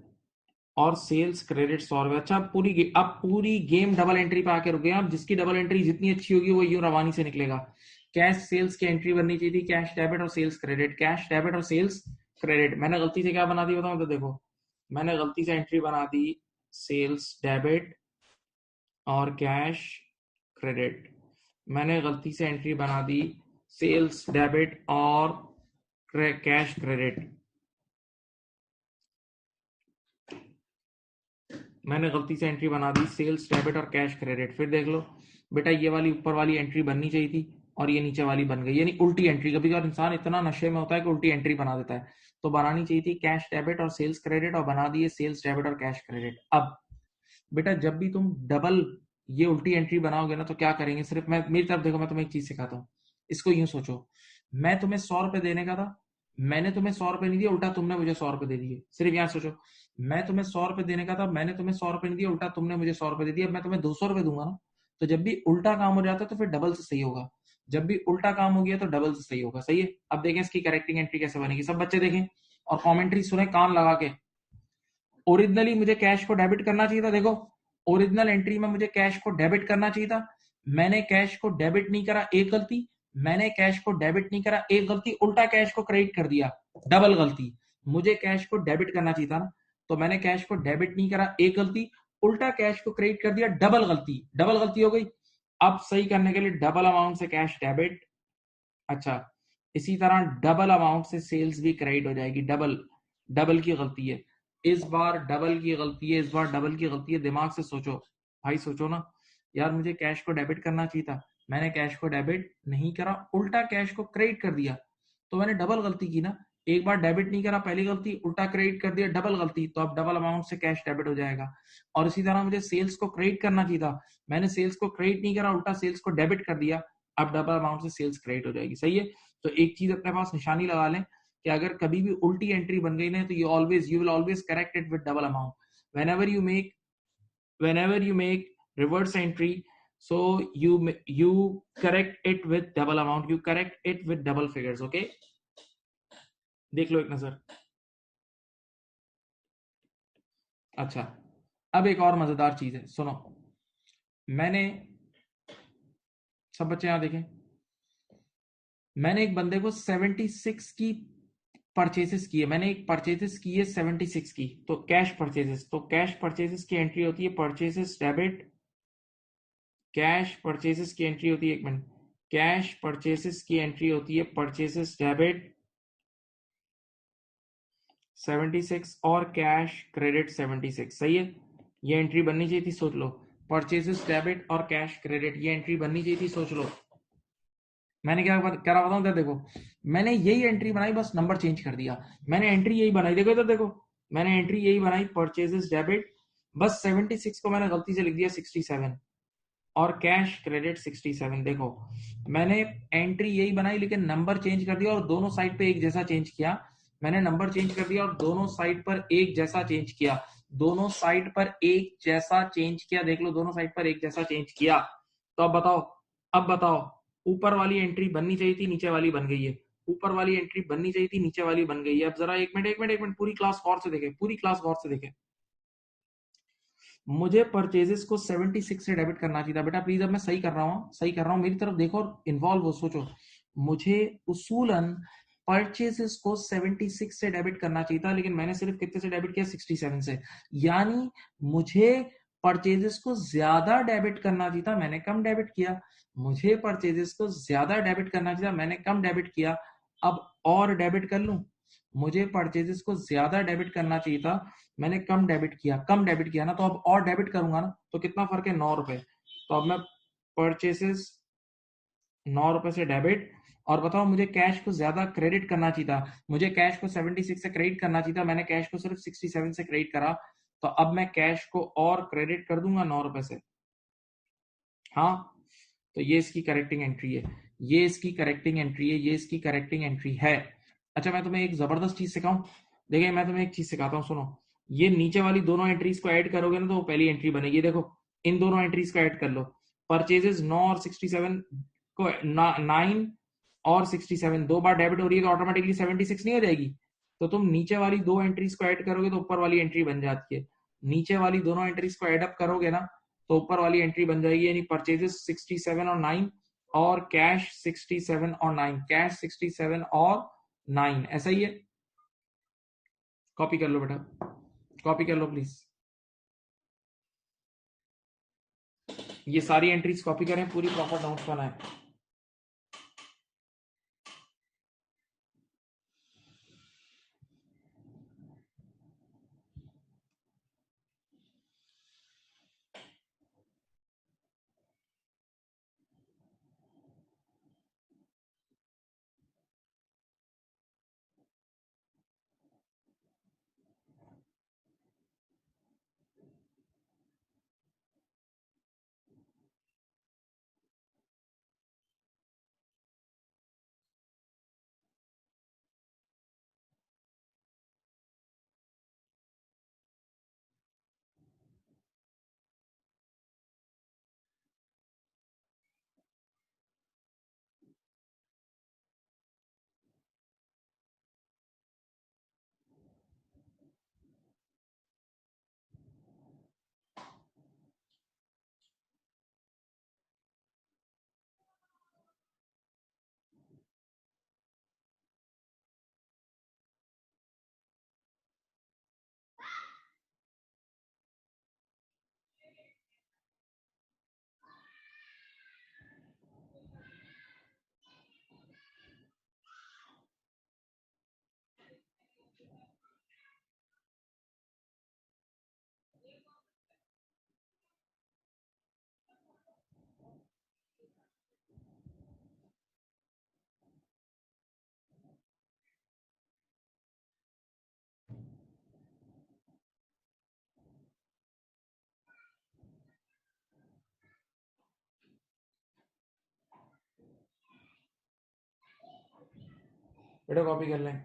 और सेल्स क्रेडिट 100 रुपए। अच्छा अब पूरी गेम डबल एंट्री पे आके रुक गए। अब जिसकी डबल एंट्री जितनी अच्छी होगी वो यूं रवानी से निकलेगा। कैश सेल्स की एंट्री बननी चाहिए थी कैश डेबिट और सेल्स क्रेडिट, कैश डेबिट और सेल्स क्रेडिट। मैंने गलती से क्या बना दी बताऊं, तो देखो मैंने गलती से एंट्री बना दी सेल्स डेबिट और कैश क्रेडिट, मैंने गलती से एंट्री बना दी सेल्स डेबिट और कैश क्रेडिट, मैंने गलती से एंट्री बना दी सेल्स डेबिट और कैश क्रेडिट। फिर देख लो बेटा, ये वाली ऊपर वाली एंट्री बननी चाहिए थी और ये नीचे वाली बन गई, यानी उल्टी एंट्री। कभी कभार इंसान इतना नशे में होता है कि उल्टी एंट्री बना देता है, तो बनानी चाहिए थी कैश डेबिट और सेल्स क्रेडिट, और बना दिए सेल्स डेबिट और कैश क्रेडिट। अब बेटा जब भी तुम डबल ये उल्टी एंट्री बनाओगे ना, तो क्या करेंगे, सिर्फ मैं मेरी तरफ देखो, मैं तुम्हें एक चीज सिखाता हूँ। इसको यूं सोचो, मैं तुम्हें 100 रुपए देने का था, मैंने तुम्हें 100 रुपए नहीं दिए, उल्टा तुमने मुझे 100 रुपए दे दिए। सिर्फ यहाँ सोचो, मैं तुम्हें 100 रुपए देने का था, मैंने तुम्हें 100 रुपए नहीं दिए, उल्टा तुमने मुझे 100 रुपए दे दिए। अब मैं तुम्हें 200 रुपए दूंगा ना, तो जब भी उल्टा काम हो जाता है तो फिर डबल से सही होगा, जब भी उल्टा काम हो गया तो डबल से सही होगा। सही है, अब देखें इसकी करेक्टिंग एंट्री कैसे बनेगी, सब बच्चे देखें और कॉमेंट्री सुने कान लगा के। ओरिजिनली मुझे कैश को डेबिट करना चाहिए था, देखो ओरिजिनल एंट्री में मुझे कैश को डेबिट करना चाहिए था, मैंने कैश को डेबिट नहीं करा, एक गलती, मैंने कैश को डेबिट नहीं करा, एक गलती, उल्टा कैश को क्रेडिट कर दिया, डबल गलती। मुझे कैश को डेबिट करना चाहिए था ना, तो मैंने कैश को डेबिट नहीं करा, एक गलती, उल्टा कैश को क्रेडिट कर दिया, डबल गलती, डबल गलती हो गई। अब सही करने के लिए डबल अमाउंट से कैश डेबिट, अच्छा इसी तरह डबल अमाउंट से सेल्स भी क्रेडिट हो जाएगी, डबल, डबल की गलती है इस बार, डबल की गलती है इस बार, डबल की गलती है। दिमाग से सोचो भाई, सोचो ना यार, मुझे कैश को डेबिट करना चाहिए था, मैंने कैश को डेबिट नहीं करा, उल्टा कैश को क्रेडिट कर दिया, तो मैंने डबल गलती की ना। एक बार डेबिट नहीं करा पहली गलती, उल्टा क्रेडिट कर दिया डबल गलती, तो अब डबल अमाउंट से कैश डेबिट हो जाएगा। और इसी तरह मुझे सेल्स को क्रेडिट करना चाहिए था, मैंने सेल्स को क्रेडिट नहीं करा, उल्टा सेल्स को डेबिट कर दिया, अब डबल अमाउंट से सेल्स क्रेडिट हो जाएगी। सही है, तो एक चीज अपने पास निशानी लगा लें कि अगर कभी भी उल्टी एंट्री बन गई ना तो you will always correct it with double amount whenever you make reverse entry, so you correct it with double amount, you correct it with double figures. okay, देख लो एक नजर. अच्छा, अब एक और मजेदार चीज है, सुनो. मैंने, सब बच्चे यहां देखें, मैंने एक बंदे को 76 की परचेसेस की है, मैंने एक परचेसेस की है 76 की, तो कैश परचेसेस, तो कैश परचेसेस की एंट्री होती है परचेसेस डेबिट, कैश परचेसेस की एंट्री होती है, एक मिनट, कैश परचेसेस की एंट्री होती है परचेसेस डेबिट 76 और कैश क्रेडिट 76. सही है, ये एंट्री बननी चाहिए थी, सोच लो. परचेसेस डेबिट और कैश क्रेडिट, ये एंट्री बननी चाहिए थी, सोच लो. मैंने क्या करा बताऊं, इधर देखो, मैंने यही एंट्री बनाई, बस नंबर चेंज कर दिया. मैंने एंट्री यही बनाई, देखो इधर देखो, मैंने एंट्री यही बनाई परचेसेस डेबिट, बस 76 को मैंने गलती से लिख दिया 67 और कैश क्रेडिट 67. देखो, मैंने एंट्री यही बनाई लेकिन नंबर चेंज कर दिया और दोनों साइड पे एक जैसा चेंज किया. मैंने नंबर चेंज कर दिया और दोनों साइड पर एक जैसा चेंज किया, दोनों साइड पर एक जैसा चेंज किया. देख लो, दोनों साइड पर एक जैसा चेंज किया. तो अब बताओ, ऊपर वाली एंट्री बननी चाहिए थी, नीचे वाली बन गई है. ऊपर वाली एंट्री बननी चाहिए थी, नीचे वाली बन गई है. अब जरा एक मिनट, पूरी क्लास गौर से देखे, पूरी क्लास गौर से देखे. मुझे परचेजेस को 76 से डेबिट करना चाहिए था. बेटा प्लीज, अब मैं सही कर रहा हूँ, मेरी तरफ देखो और इन्वॉल्व हो, सोचो. मुझे उसूलन परचेजेस को 76 से डेबिट करना चाहिए था, लेकिन मैंने सिर्फ कितने से डेबिट किया, 67 से. यानी मुझे परचेजेस को ज्यादा डेबिट करना चाहिए था, मैंने कम डेबिट किया. मुझे परचेजेस को ज्यादा डेबिट करना चाहिए था, मैंने कम डेबिट किया. अब और डेबिट कर लूं, मुझे परचेजेस को ज्यादा डेबिट करना चाहिए था, मैंने कम डेबिट किया ना, तो अब और डेबिट करूंगा ना, तो कितना फर्क है, 9 रुपए. तो अब मैं परचेसेस 9 रुपए से डेबिट, और बताओ मुझे कैश को ज्यादा क्रेडिट करना चाहिए था, मुझे कैश को 76 से क्रेडिट करना चाहिए था, मैंने कैश को सिर्फ 67 से क्रेडिट करा. तो अब मैं कैश को और क्रेडिट कर दूंगा 9 रुपए से. हाँ, तो ये इसकी करेक्टिंग एंट्री है, ये इसकी करेक्टिंग एंट्री है, ये इसकी करेक्टिंग एंट्री है. अच्छा, मैं तुम्हें एक जबरदस्त चीज सिखाऊं. देखिए, मैं तुम्हें एक चीज सिखाता हूँ, सुनो. ये नीचे वाली दोनों एंट्रीज को ऐड करोगे ना, तो वो पहली एंट्री बनेगी. देखो, इन दोनों एंट्रीज को ऐड कर लो. परचेजेस 9 और 67 को, 9 और 67 दो बार डेबिट हो रही है, तो ऑटोमेटिकली 76 नहीं हो जाएगी. तो तुम नीचे वाली दो एंट्रीज को ऐड करोगे तो ऊपर वाली एंट्री बन जाती है. नीचे वाली दोनों एंट्रीज को ऐड अप करोगे ना, तो ऊपर वाली एंट्री बन जाएगी, यानी परचेजेस 67 और 9 और कैश 67 और 9, कैश 67 और 9. ऐसा ही है. कॉपी कर लो बेटा, कॉपी कर लो प्लीज. ये सारी एंट्रीज कॉपी करें, पूरी प्रॉपर नोट्स बनाएं. बेटा कॉपी कर लें.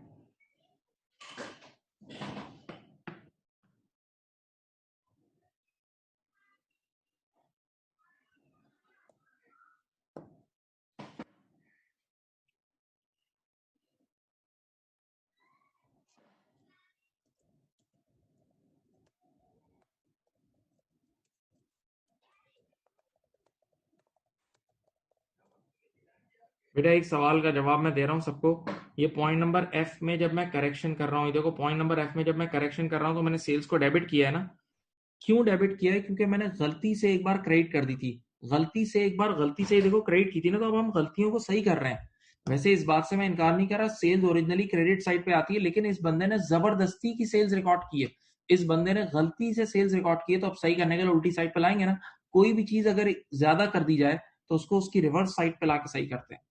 बेटा एक सवाल का जवाब मैं दे रहा हूं सबको। ये पॉइंट नंबर एफ में जब मैं करेक्शन कर रहा हूं, ये देखो पॉइंट नंबर एफ में जब मैं करेक्शन कर रहा हूं तो मैंने सेल्स को डेबिट किया है ना। क्यों डेबिट किया है? क्योंकि मैंने गलती से एक बार क्रेडिट कर दी थी, गलती से देखो क्रेडिट की थी ना, तो अब हम गलतियों को सही कर रहे हैं। वैसे इस बात से मैं इनकार नहीं कर रहा, सेल्स ओरिजिनली क्रेडिट साइड पे आती है, लेकिन इस बंदे ने जबरदस्ती की सेल्स रिकॉर्ड की है, इस बंदे ने गलती से सेल्स रिकॉर्ड की है, तो अब सही करने के लिए उल्टी साइड पे लाएंगे ना। कोई भी चीज अगर ज्यादा कर दी जाए तो उसको उसकी रिवर्स साइड पे लाके सही करते हैं।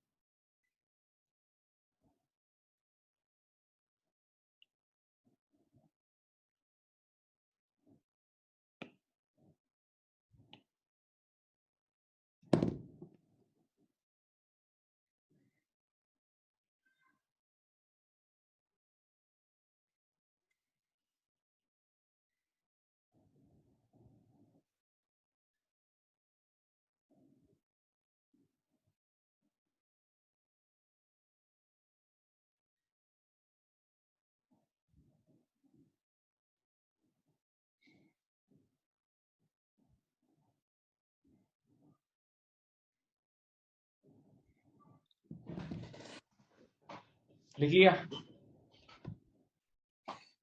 लिख लिया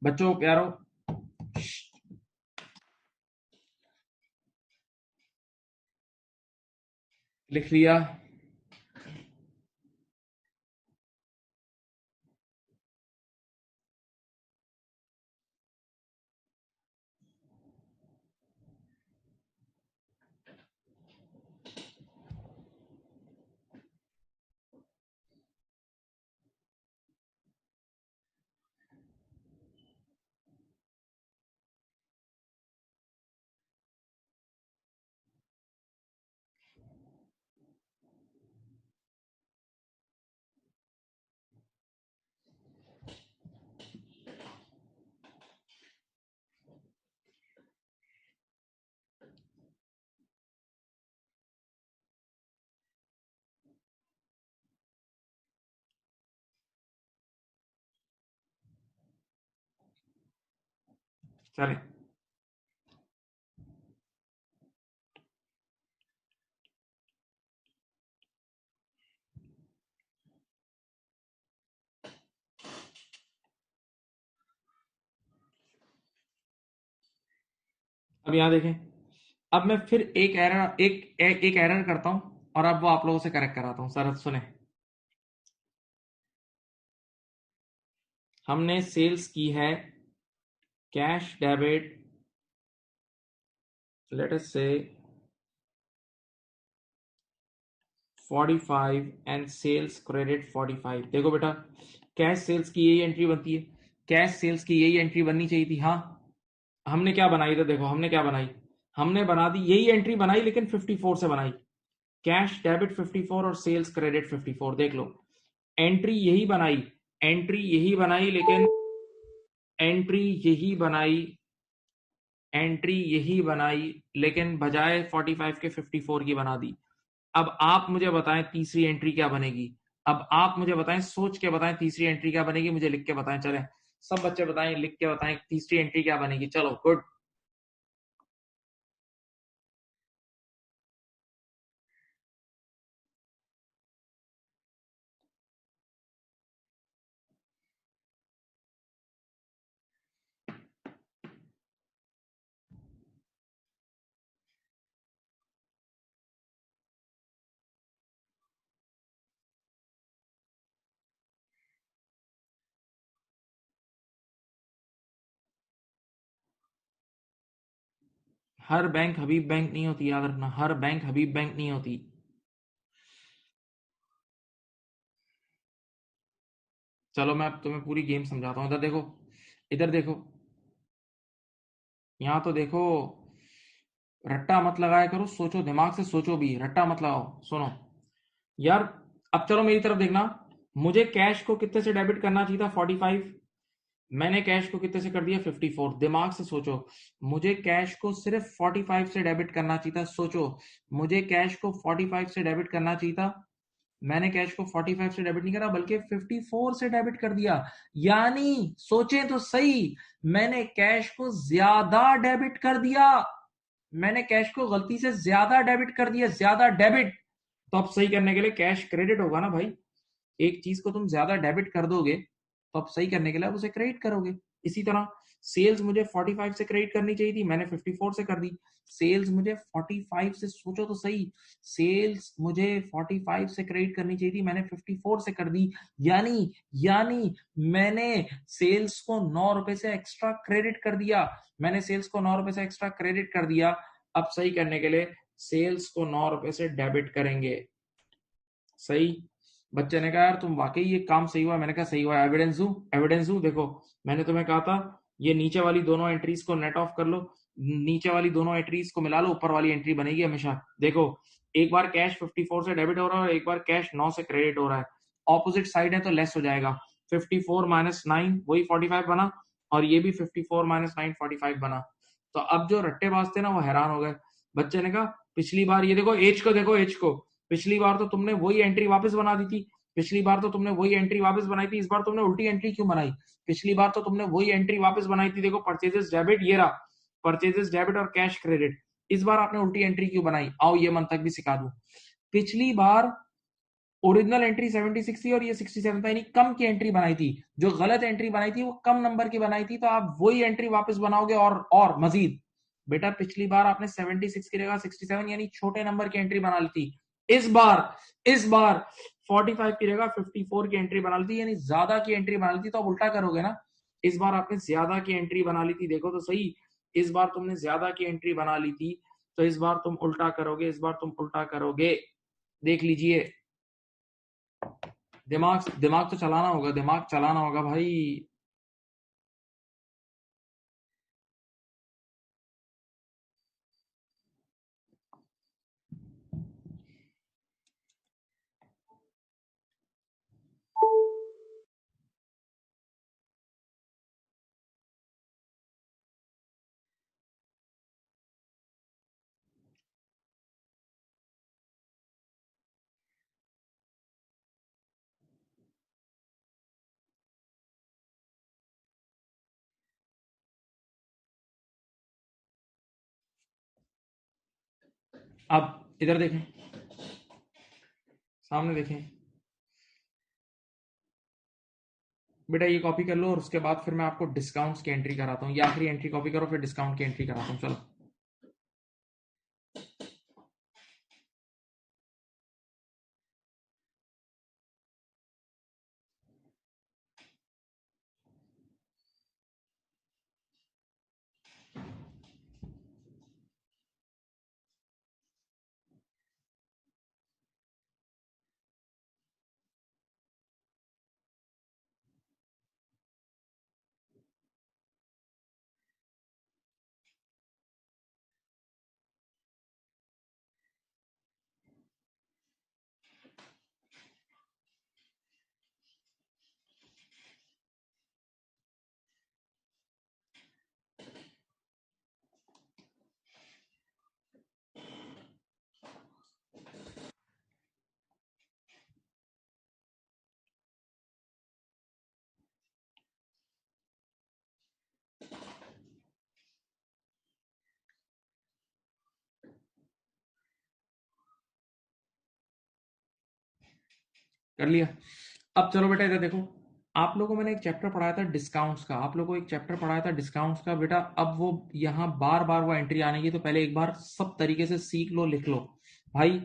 बच्चों प्यारो? लिख लिया? चले अब यहां देखें। अब मैं फिर एक एरर करता हूं, और अब वो आप लोगों से करेक्ट कराता हूं। सर सुने, हमने सेल्स की है कैश डेबिट, लेट अस से 45 एंड सेल्स क्रेडिट 45। देखो बेटा, कैश सेल्स की यही एंट्री बनती है, कैश सेल्स की यही एंट्री बननी चाहिए थी। हाँ, हमने क्या बनाई था? देखो हमने क्या बनाई, हमने बना दी यही एंट्री बनाई, लेकिन 54 से बनाई। कैश डेबिट 54 और सेल्स क्रेडिट 54। देख लो, एंट्री यही बनाई, एंट्री यही बनाई, लेकिन एंट्री यही बनाई, एंट्री यही बनाई, लेकिन बजाय 45 के 54 की बना दी। अब आप मुझे बताएं तीसरी एंट्री क्या बनेगी? अब आप मुझे बताएं, सोच के बताएं तीसरी एंट्री क्या बनेगी, मुझे लिख के बताएं। चलें सब बच्चे बताएं, लिख के बताएं तीसरी एंट्री क्या बनेगी। चलो गुड। हर बैंक हबीब बैंक नहीं होती, याद रखना, हर बैंक हबीब बैंक नहीं होती। चलो मैं अब तुम्हें पूरी गेम समझाता हूँ। इधर देखो, इधर देखो, यहां तो देखो, रट्टा मत लगाया करो, सोचो, दिमाग से सोचो भी, रट्टा मत लगाओ। सुनो यार, अब चलो मेरी तरफ देखना। मुझे कैश को कितने से डेबिट करना चाहिए था? 45। मैंने कैश को कितने से कर दिया? 54। दिमाग से सोचो, मुझे कैश को सिर्फ 45 से डेबिट करना चाहिए था। सोचो, मुझे कैश को 45 से डेबिट करना चाहिए था, मैंने कैश को 45 से डेबिट नहीं करा, बल्कि 54 से डेबिट कर दिया। यानी सोचें तो सही, मैंने कैश को ज्यादा डेबिट कर दिया, मैंने कैश को गलती से ज्यादा डेबिट कर दिया, ज्यादा डेबिट। तो अब सही करने के लिए कैश क्रेडिट होगा ना भाई, एक चीज को तुम ज्यादा डेबिट कर दोगे तो अब सही करने के लिए आप उसे क्रेडिट करोगे। इसी तरह सेल्स मुझे 45 से क्रेडिट करनी चाहिए थी, मैंने 54 से कर दी। सेल्स मुझे 45 से, सोचो तो सही, सेल्स मुझे 45 से क्रेडिट करनी चाहिए थी, मैंने 54 से कर दी। यानी यानी मैंने सेल्स को 9 रुपए से एक्स्ट्रा क्रेडिट कर दिया, मैंने सेल्स को 9 रुपए से एक्स्ट्रा क्रेडिट कर दिया। अब सही करने के लिए सेल्स को 9 रुपए से डेबिट करेंगे। सही। बच्चे ने कहा यार तुम वाकई ये काम सही हुआ, मैंने कहा सही हुआ। एविडेंस दू, एविडेंस दू, देखो मैंने तुम्हें कहा था ये नीचे वाली दोनों एंट्रीज को नेट ऑफ कर लो, नीचे वाली दोनों एंट्रीज को मिला लो, ऊपर वाली एंट्री बनेगी हमेशा। देखो एक बार कैश 54 से डेबिट हो रहा है और एक बार कैश 9 से क्रेडिट हो रहा है, ऑपोजिट साइड है तो लेस हो जाएगा। 54 माइनस 9 वही 45 बना, और ये भी 54 माइनस 9 45 बना। तो अब जो रट्टेबाज थे ना वो हैरान हो गए। बच्चे ने कहा पिछली बार ये देखो एज को, देखो एज को, पिछली बार तो तुमने वही एंट्री वापस बना दी थी, पिछली बार तो तुमने वही एंट्री वापस बनाई थी, इस बार तुमने उल्टी एंट्री क्यों बनाई? पिछली बार तो तुमने वही एंट्री वापस बनाई थी, देखो परचेजेस डेबिट, ये रहा परचेजेस डेबिट और कैश क्रेडिट, इस बार आपने उल्टी एंट्री क्यों बनाई? आओ ये मंतक भी सिखा दूं। पिछली बार ओरिजिनल एंट्री 76 थी और ये 67 था, यानी कम की एंट्री बनाई थी, जो गलत एंट्री बनाई थी वो कम नंबर की बनाई थी, तो आप वही एंट्री वापस बनाओगे और मजीद। बेटा पिछली बार आपने 76 की जगह 67 यानी छोटे नंबर की एंट्री बना ली थी, इस बार 45 की जगह 54 की एंट्री बना ली थी, यानी ज्यादा की एंट्री बना ली थी, तो आप उल्टा करोगे ना। इस बार आपने ज्यादा की एंट्री बना ली थी, देखो तो सही, इस बार तुमने ज्यादा की एंट्री बना ली थी, तो इस बार तुम उल्टा करोगे, इस बार तुम उल्टा करोगे। देख लीजिए, दिमाग दिमाग तो चलाना होगा, दिमाग चलाना होगा भाई। अब इधर देखें, सामने देखें बेटा, ये कॉपी कर लो और उसके बाद फिर मैं आपको डिस्काउंट्स की एंट्री कराता हूँ, ये आखिरी एंट्री कॉपी करो फिर डिस्काउंट की एंट्री कराता हूँ, चलो। कर लिया। अब चलो बेटा इधर देखो, आप लोगों को मैंने एक चैप्टर पढ़ाया था डिस्काउंट्स का, आप लोगों को एक चैप्टर पढ़ाया था डिस्काउंट्स का बेटा। अब वो यहाँ बार बार वो एंट्री आने की, तो पहले एक बार सब तरीके से सीख लो, लिख लो भाई।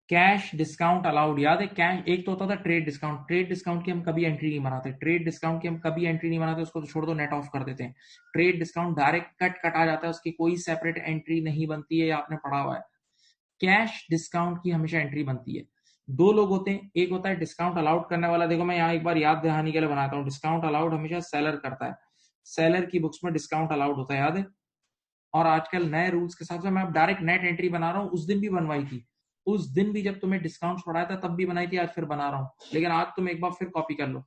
कैश डिस्काउंट अलाउड, याद है कैश, एक तो होता था ट्रेड डिस्काउंट, ट्रेड डिस्काउंट की हम कभी एंट्री नहीं बनाते, ट्रेड डिस्काउंट की हम कभी एंट्री नहीं बनाते, उसको तो छोड़ दो, नेट ऑफ कर देते हैं। ट्रेड डिस्काउंट डायरेक्ट कट आ जाता है, उसकी कोई सेपरेट एंट्री नहीं बनती है, ये आपने पढ़ा हुआ है। कैश डिस्काउंट की हमेशा एंट्री बनती है। दो लोग होते हैं, एक होता है डिस्काउंट अलाउड करने वाला, देखो मैं यहाँ एक बार याद दहानी के लिए बनाता हूँ, डिस्काउंट अलाउड हमेशा सेलर करता है, सेलर की बुक्स में डिस्काउंट अलाउड होता है, याद है। और आजकल नए रूल्स के हिसाब से मैं अब डायरेक्ट नेट एंट्री बना रहा हूँ, उस दिन भी बनवाई थी, उस दिन भी जब तुम्हें डिस्काउंट पढ़ाया था तब भी बनाई थी, आज फिर बना रहा हूँ, लेकिन आज तुम एक बार फिर कॉपी कर लो।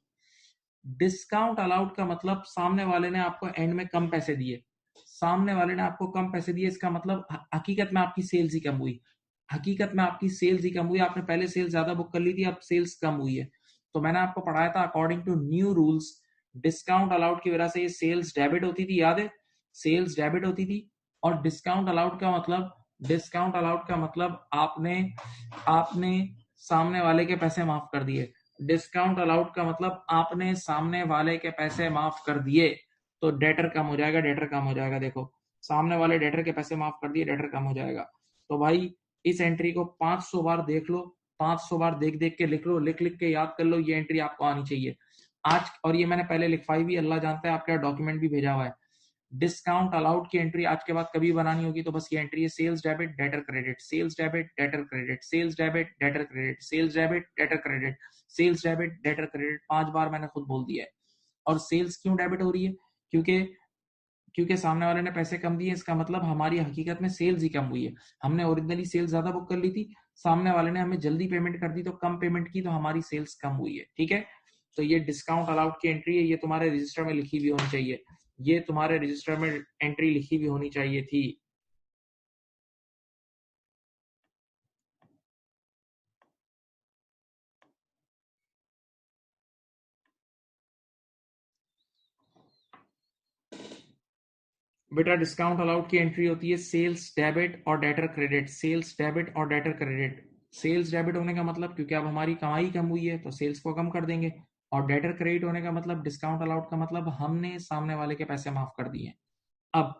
डिस्काउंट अलाउड का मतलब सामने वाले ने आपको एंड में कम पैसे दिए, सामने वाले ने आपको कम पैसे दिए, इसका मतलब हकीकत में आपकी सेल्स ही कम हुई, हकीकत में आपकी सेल्स ही कम हुई, आपने पहले सेल्स ज्यादा बुक कर ली थी, अब सेल्स कम हुई है। तो मैंने आपको पढ़ाया था according to new rules, discount allowed की वजह से ये सेल्स डेबिट होती थी, याद है, सेल्स डेबिट होती थी। और डिस्काउंट अलाउड का मतलब, डिस्काउंट अलाउड का मतलब आपने आपने सामने वाले के पैसे माफ कर दिए। डिस्काउंट अलाउड का मतलब आपने सामने वाले के पैसे माफ कर दिए, तो डेटर कम हो जाएगा, डेटर कम हो जाएगा। देखो सामने वाले डेटर के पैसे माफ कर दिए, डेटर कम हो जाएगा। तो भाई इस एंट्री को 500 बार देख लो, 500 बार देख देख के लिख लो, लिख लिख के याद कर लो, ये एंट्री आपको आनी चाहिए आज। और ये मैंने पहले लिखवाई भी, अल्लाह जानता है, आपका डॉक्यूमेंट भी भेजा हुआ है। डिस्काउंट अलाउड की एंट्री आज के बाद कभी बनानी होगी तो बस ये एंट्री है, sales debit debtor credit, sales debit debtor credit, sales debit debtor credit, sales debit debtor credit, sales debit debtor credit. 5 बार मैंने खुद बोल दिया है। और सेल्स क्यों डेबिट हो रही है? क्योंकि क्योंकि सामने वाले ने पैसे कम दिए, इसका मतलब हमारी हकीकत में सेल्स ही कम हुई है। हमने ओरिजिनली सेल्स ज्यादा बुक कर ली थी, सामने वाले ने हमें जल्दी पेमेंट कर दी तो कम पेमेंट की, तो हमारी सेल्स कम हुई है। ठीक है, तो ये डिस्काउंट अलाउड की एंट्री है, ये तुम्हारे रजिस्टर में लिखी हुई होनी चाहिए, ये तुम्हारे रजिस्टर में एंट्री लिखी हुई होनी चाहिए थी। बेटा डिस्काउंट अलाउड की एंट्री होती है सेल्स डेबिट और डेटर क्रेडिट, सेल्स डेबिट और डेटर क्रेडिट। सेल्स डेबिट होने का मतलब क्योंकि अब हमारी कमाई कम हुई है तो सेल्स को कम कर देंगे, और डेटर क्रेडिट होने का मतलब, डिस्काउंट अलाउड का मतलब हमने सामने वाले के पैसे माफ कर दिए। अब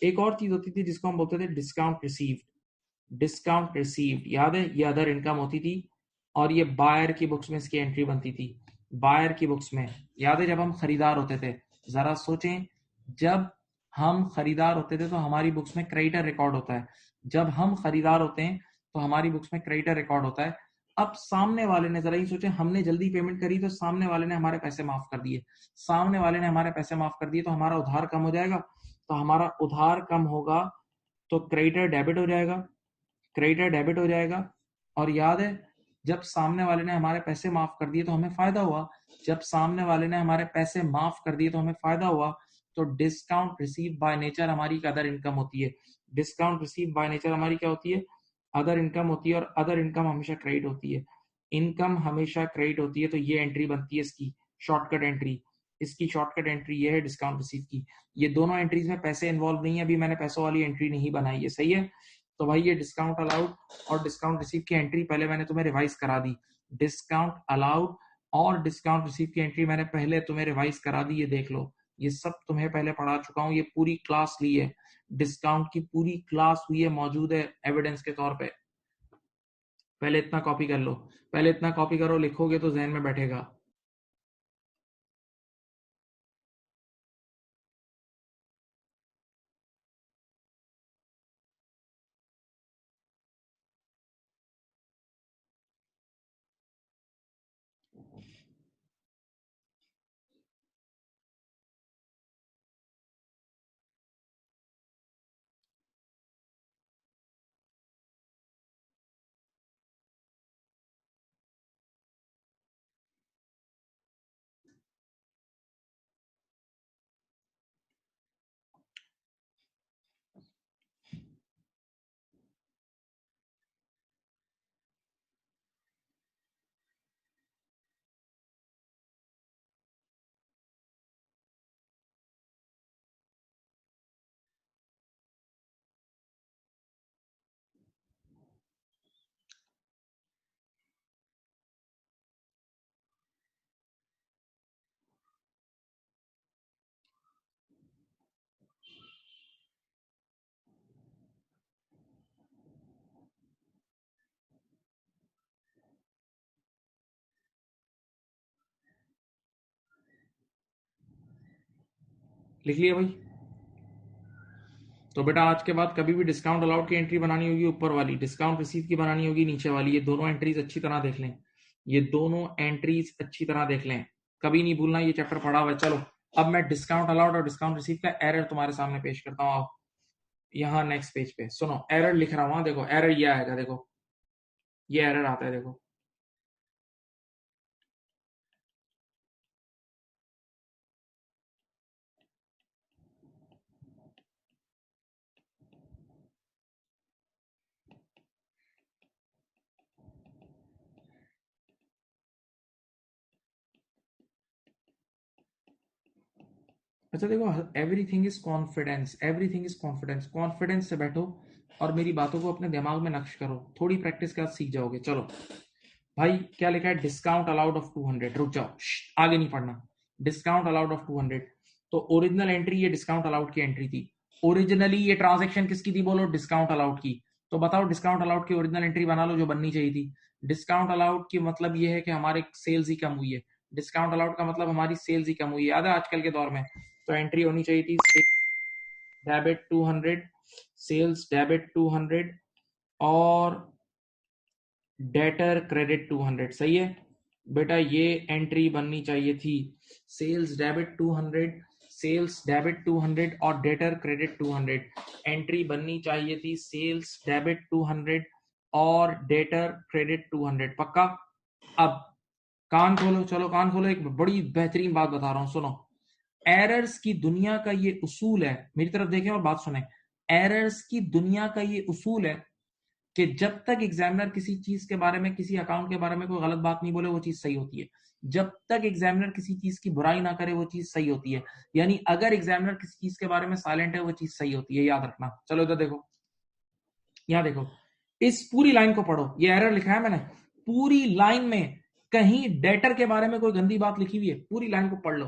एक और चीज होती थी जिसको हम बोलते थे डिस्काउंट रिसीव्ड। डिस्काउंट रिसीव्ड याद है, ये अदर इनकम होती थी, और ये बायर की बुक्स में इसकी एंट्री बनती थी। बायर की बुक्स में याद है, जब हम खरीदार होते थे, जरा सोचें, जब हम खरीदार होते थे तो हमारी बुक्स में क्रेडिटर रिकॉर्ड होता है। जब हम खरीदार होते हैं तो हमारी बुक्स में क्रेडिटर रिकॉर्ड होता है। अब सामने वाले ने, जरा ही सोचे, हमने जल्दी पेमेंट करी तो सामने वाले ने हमारे पैसे माफ कर दिए, सामने वाले ने हमारे पैसे माफ कर दिए तो हमारा उधार कम हो जाएगा। तो हमारा उधार कम होगा तो क्रेडिटर डेबिट हो जाएगा, क्रेडिटर डेबिट हो जाएगा। और याद है, जब सामने वाले ने हमारे पैसे माफ कर दिए तो हमें फायदा हुआ, जब सामने वाले ने हमारे पैसे माफ कर दिए तो हमें फायदा हुआ। तो डिस्काउंट रिसीव बाय नेचर हमारी अदर इनकम होती है। डिस्काउंट रिसीव बाय नेचर हमारी क्या होती है? अदर इनकम होती है, और अदर इनकम हमेशा क्रेडिट होती है। इनकम हमेशा क्रेडिट होती है, तो ये एंट्री बनती है इसकी शॉर्टकट एंट्री। इसकी शॉर्टकट एंट्री ये है डिस्काउंट रिसीव की। ये दोनों एंट्रीज में पैसे इन्वॉल्व नहीं है, अभी मैंने पैसों वाली एंट्री नहीं बनाई है, सही है। तो भाई ये डिस्काउंट अलाउड और डिस्काउंट रिसीव की एंट्री पहले मैंने तुम्हें रिवाइज करा दी। डिस्काउंट अलाउड और डिस्काउंट रिसीव की एंट्री मैंने पहले तुम्हें रिवाइज करा दी, ये देख लो, ये सब तुम्हें पहले पढ़ा चुका हूँ, ये पूरी क्लास ली है, डिस्काउंट की पूरी क्लास हुई है, मौजूद है एविडेंस के तौर पे। पहले इतना कॉपी कर लो, पहले इतना कॉपी करो, लिखोगे तो जहन में बैठेगा। लिख लिया भाई? तो बेटा आज के बाद कभी भी डिस्काउंट अलाउड की एंट्री बनानी होगी ऊपर वाली, डिस्काउंट रिसीव की बनानी होगी नीचे वाली, ये दोनों एंट्रीज अच्छी तरह देख लें, ये दोनों एंट्रीज अच्छी तरह देख लें, कभी नहीं भूलना, ये चैप्टर पढ़ा हुआ है। चलो अब मैं डिस्काउंट अलाउड और डिस्काउंट रिसीव का एरर तुम्हारे सामने पेश करता हूँ। आओ यहाँ नेक्स्ट पेज पे सुनो, एरर लिख रहा हूँ, देखो एरर ये आएगा, देखो ये एरर आता है, देखो। अच्छा देखो, everything is confidence, everything is confidence, confidence से बैठो, और मेरी बातों को अपने दिमाग में नक्श करो, थोड़ी प्रैक्टिस के बाद सीख जाओगे। चलो भाई, क्या लिखा है? Discount allowed of 200। रुक जाओ, आगे नहीं पढ़ना। Discount allowed of 200। तो ओरिजिनल एंट्री ये डिस्काउंट अलाउड की एंट्री थी। ओरिजिनली ये ट्रांजेक्शन किसकी थी? बोलो, डिस्काउंट अलाउड की। तो बताओ, डिस्काउंट अलाउड की ओरिजिनल एंट्री बना लो जो बननी चाहिए थी। डिस्काउंट अलाउड की मतलब ये है कि हमारे सेल्स ही कम हुई है। डिस्काउंट अलाउड का मतलब हमारी सेल्स ही कम हुई है, याद है आजकल के दौर में। तो एंट्री होनी चाहिए थी डेबिट 200, सेल्स डेबिट 200 और डेटर क्रेडिट 200। सही है बेटा, ये एंट्री बननी चाहिए थी। सेल्स डेबिट 200, सेल्स डेबिट 200 और डेटर क्रेडिट 200। एंट्री बननी चाहिए थी सेल्स डेबिट 200 और डेटर क्रेडिट 200। पक्का? अब कान खोलो, चलो कान खोलो, एक बड़ी बेहतरीन बात बता रहा हूं, सुनो। एरर्स की दुनिया का ये उसूल है, मेरी तरफ देखें और बात सुने। एरर्स की दुनिया का ये उसूल है कि जब तक एग्जामिनर किसी चीज के बारे में, किसी अकाउंट के बारे में कोई गलत बात नहीं बोले, वो चीज सही होती है। जब तक एग्जामिनर किसी चीज की बुराई ना करे, वो चीज सही होती है। यानी अगर एग्जामिनर किसी चीज के बारे में साइलेंट है, वो चीज सही होती है, याद रखना। चलो इधर देखो, यहां देखो, इस पूरी लाइन को पढ़ो, ये एरर लिखा है मैंने। पूरी लाइन में कहीं डेटर के बारे में कोई गंदी बात लिखी हुई है? पूरी लाइन को पढ़ लो।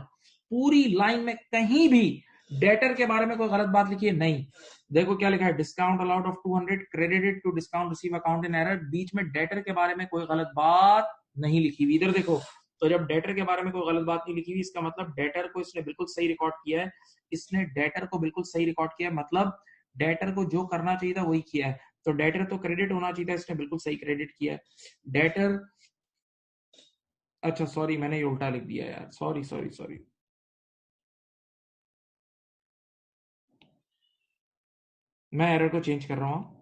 पूरी लाइन में कहीं भी डेटर के बारे में कोई गलत बात लिखी है? नहीं। देखो क्या लिखा है, discount allowed of 200 credited to discount receive account in error. बीच में डेटर के बारे में कोई गलत बात नहीं लिखी हुई। इधर देखो, तो जब डेटर के बारे में कोई गलत बात नहीं लिखी हुई, इसका मतलब डेटर को इसने बिल्कुल सही रिकॉर्ड किया है। इसने डेटर को बिल्कुल सही रिकॉर्ड किया है, मतलब डेटर को जो करना चाहिए था वही किया है। तो डेटर तो क्रेडिट होना चाहिए था, इसने बिल्कुल सही क्रेडिट किया है। डेटर, अच्छा सॉरी, मैंने ये उल्टा लिख दिया यार, सॉरी सॉरी सॉरी। मैं एरर को चेंज कर रहा हूँ,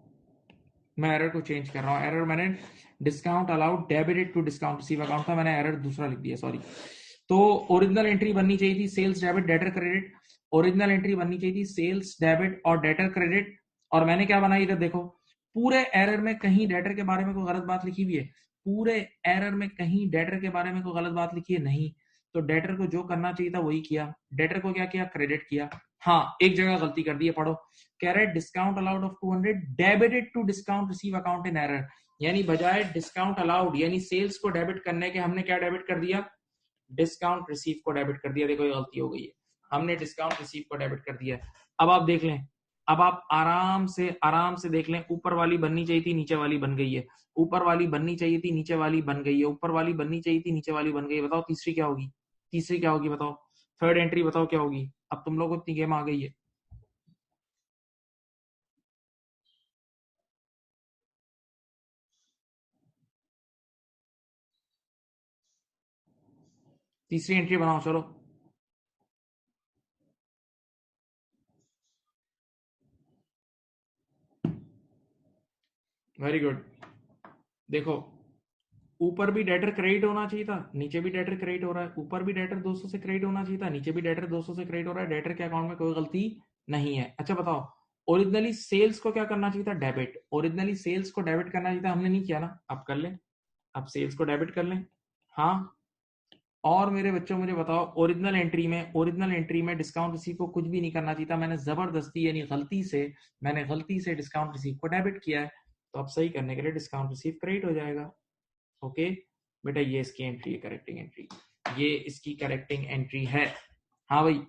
मैं एरर को चेंज कर रहा हूँ। एरर मैंने discount allowed debited to discount receive account था, मैंने एरर दूसरा लिख दिया, सॉरी। तो ओरिजिनल एंट्री बननी चाहिए थी sales debit debtor credit. Original entry बननी चाहिए थी सेल्स डेबिट और डेटर क्रेडिट। और मैंने क्या बनाई, इधर देखो, पूरे एरर में कहीं डेटर के बारे में कोई गलत बात लिखी हुई है? पूरे एरर में कहीं डेटर के बारे में कोई गलत बात लिखी है? नहीं। तो डेटर को जो करना चाहिए था वही किया। डेटर को क्या किया? क्रेडिट किया। हाँ, एक जगह गलती कर दी है, पढ़ो। कह रहे discount allowed of 200 debited to discount receive account in error. यानी बजाय डिस्काउंट अलाउड यानी सेल्स को डेबिट करने के, हमने क्या डेबिट कर दिया? डिस्काउंट रिसीव को डेबिट कर दिया। देखो ये गलती हो गई है, हमने डिस्काउंट रिसीव को डेबिट कर दिया। अब आप देख लें, अब आप आराम से देख लें। ऊपर वाली बननी चाहिए थी, नीचे वाली बन गई है। ऊपर वाली बननी चाहिए थी, नीचे वाली बन गई है। ऊपर वाली बननी चाहिए थी, नीचे वाली बन गई है। बताओ तीसरी क्या होगी? तीसरी क्या होगी बताओ? थर्ड एंट्री बताओ क्या होगी? अब तुम लोग को इतनी गेम आ गई है। तीसरी एंट्री बनाओ, चलो। Very good. देखो, ऊपर भी डेटर क्रेडिट होना चाहिए था, नीचे भी डेटर क्रेडिट हो रहा है। ऊपर भी डेटर 200 से क्रेडिट होना चाहिए था, नीचे भी डेटर 200 से क्रेडिट हो रहा है। डेटर के अकाउंट में कोई गलती नहीं है। अच्छा बताओ, ओरिजिनली सेल्स को क्या करना चाहिए था? डेबिट। ओरिजिनली सेल्स को डेबिट करना चाहिए था, हमने नहीं किया ना। अब कर लें, अब सेल्स को डेबिट कर लें। हाँ। और मेरे बच्चों मुझे बताओ, ओरिजिनल एंट्री में डिस्काउंट रिसीव को कुछ भी नहीं करना चाहिए था। मैंने जबरदस्ती यानी गलती से डिस्काउंट रिसीव को डेबिट किया है। तो अब सही करने के लिए डिस्काउंट रिसीव क्रेडिट हो जाएगा। ओके बेटा, ये इसकी एंट्री है, करेक्टिंग एंट्री। ये इसकी करेक्टिंग एंट्री है। हाँ भाई।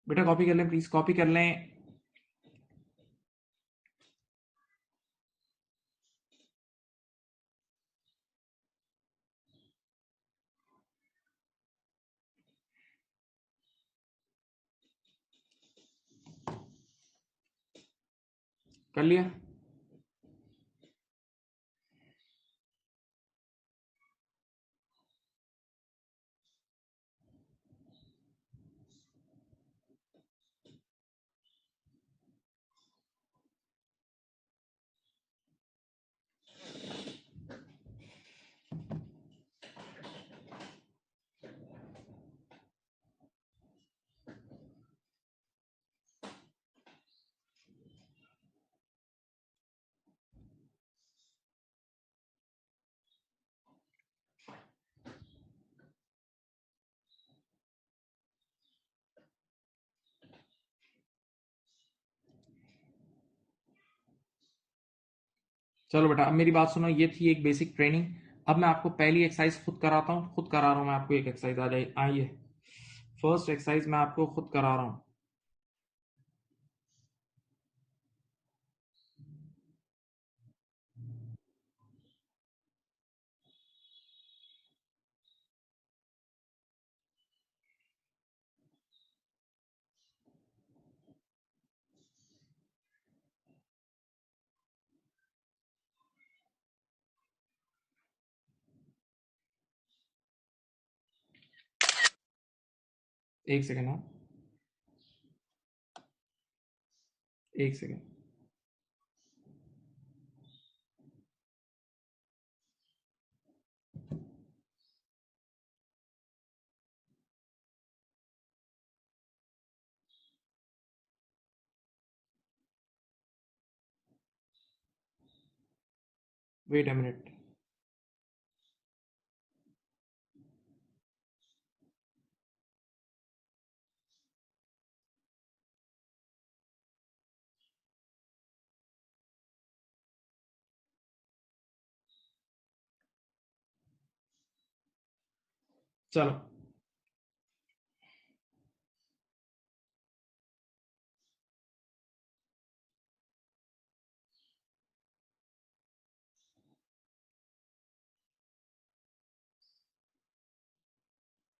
बेटा कॉपी कर लें प्लीज, कॉपी कर लें। कर लिया? चलो बेटा अब मेरी बात सुनो, ये थी एक बेसिक ट्रेनिंग। अब मैं आपको पहली एक्सरसाइज खुद कराता हूँ, खुद करा रहा हूँ मैं आपको एक एक्सरसाइज। आ जाइए, आइए फर्स्ट एक्सरसाइज मैं आपको खुद करा रहा हूँ। एक सेकेंड, हाँ एक सेकेंड। Wait a minute. चलो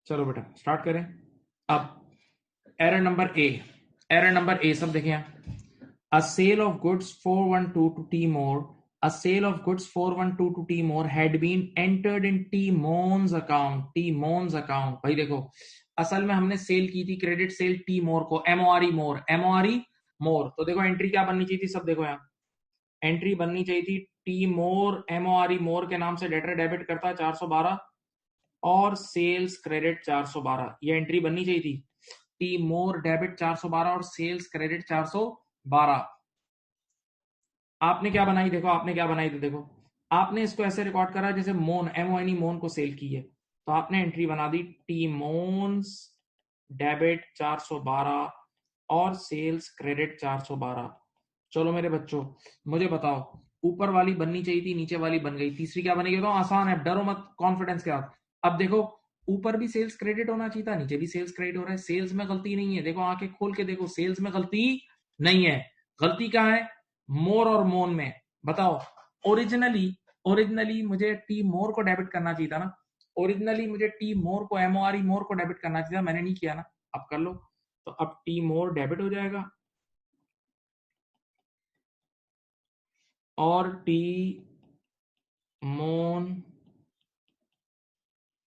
चलो बेटा स्टार्ट करें। अब error number A, error number A सब देखें यहाँ। A sale of goods 412 to Timor, a sale of goods 412 to Timor had been entered in Timon's account, Timon's account। भाई देखो, असल में हमने सेल की थी क्रेडिट सेल टी मोर को, एमओआरई मोर, एमओआरई मोर। तो देखो एंट्री क्या बननी चाहिए थी, सब देखो यहाँ एंट्री बननी चाहिए थी टी मोर, एमओआरई मोर के नाम से डेटर डेबिट करता है 412 और सेल्स क्रेडिट 412, ये एंट्री बननी चाहिए थी। टी मोर डेबिट 412 और सेल्स क्रेडिट 412। आपने क्या बनाई, देखो आपने क्या बनाई, तो देखो आपने इसको ऐसे रिकॉर्ड करा जैसे मोन, एमओएनई मोन को सेल की है। तो आपने एंट्री बना दी टी मोन्स डेबिट 412 और सेल्स क्रेडिट 412। चलो मेरे बच्चों मुझे बताओ, ऊपर वाली बननी चाहिए थी, नीचे वाली बन गई, तीसरी क्या बनेगी? तो आसान है, डरो मत, कॉन्फिडेंस के साथ। अब देखो ऊपर भी सेल्स क्रेडिट होना चाहिए था, नीचे भी सेल्स क्रेडिट हो रहा है, सेल्स में गलती नहीं है। देखो आंखें खोल के देखो, सेल्स में गलती नहीं है। गलती कहाँ है? मोर और मोन में। बताओ, ओरिजिनली ओरिजिनली मुझे टी मोर को डेबिट करना चाहिए था ना, ओरिजिनली मुझे टी मोर को, एमओआरई मोर को डेबिट करना चाहिए था, मैंने नहीं किया ना। अब कर लो। तो अब टी मोर डेबिट हो जाएगा और टी मोन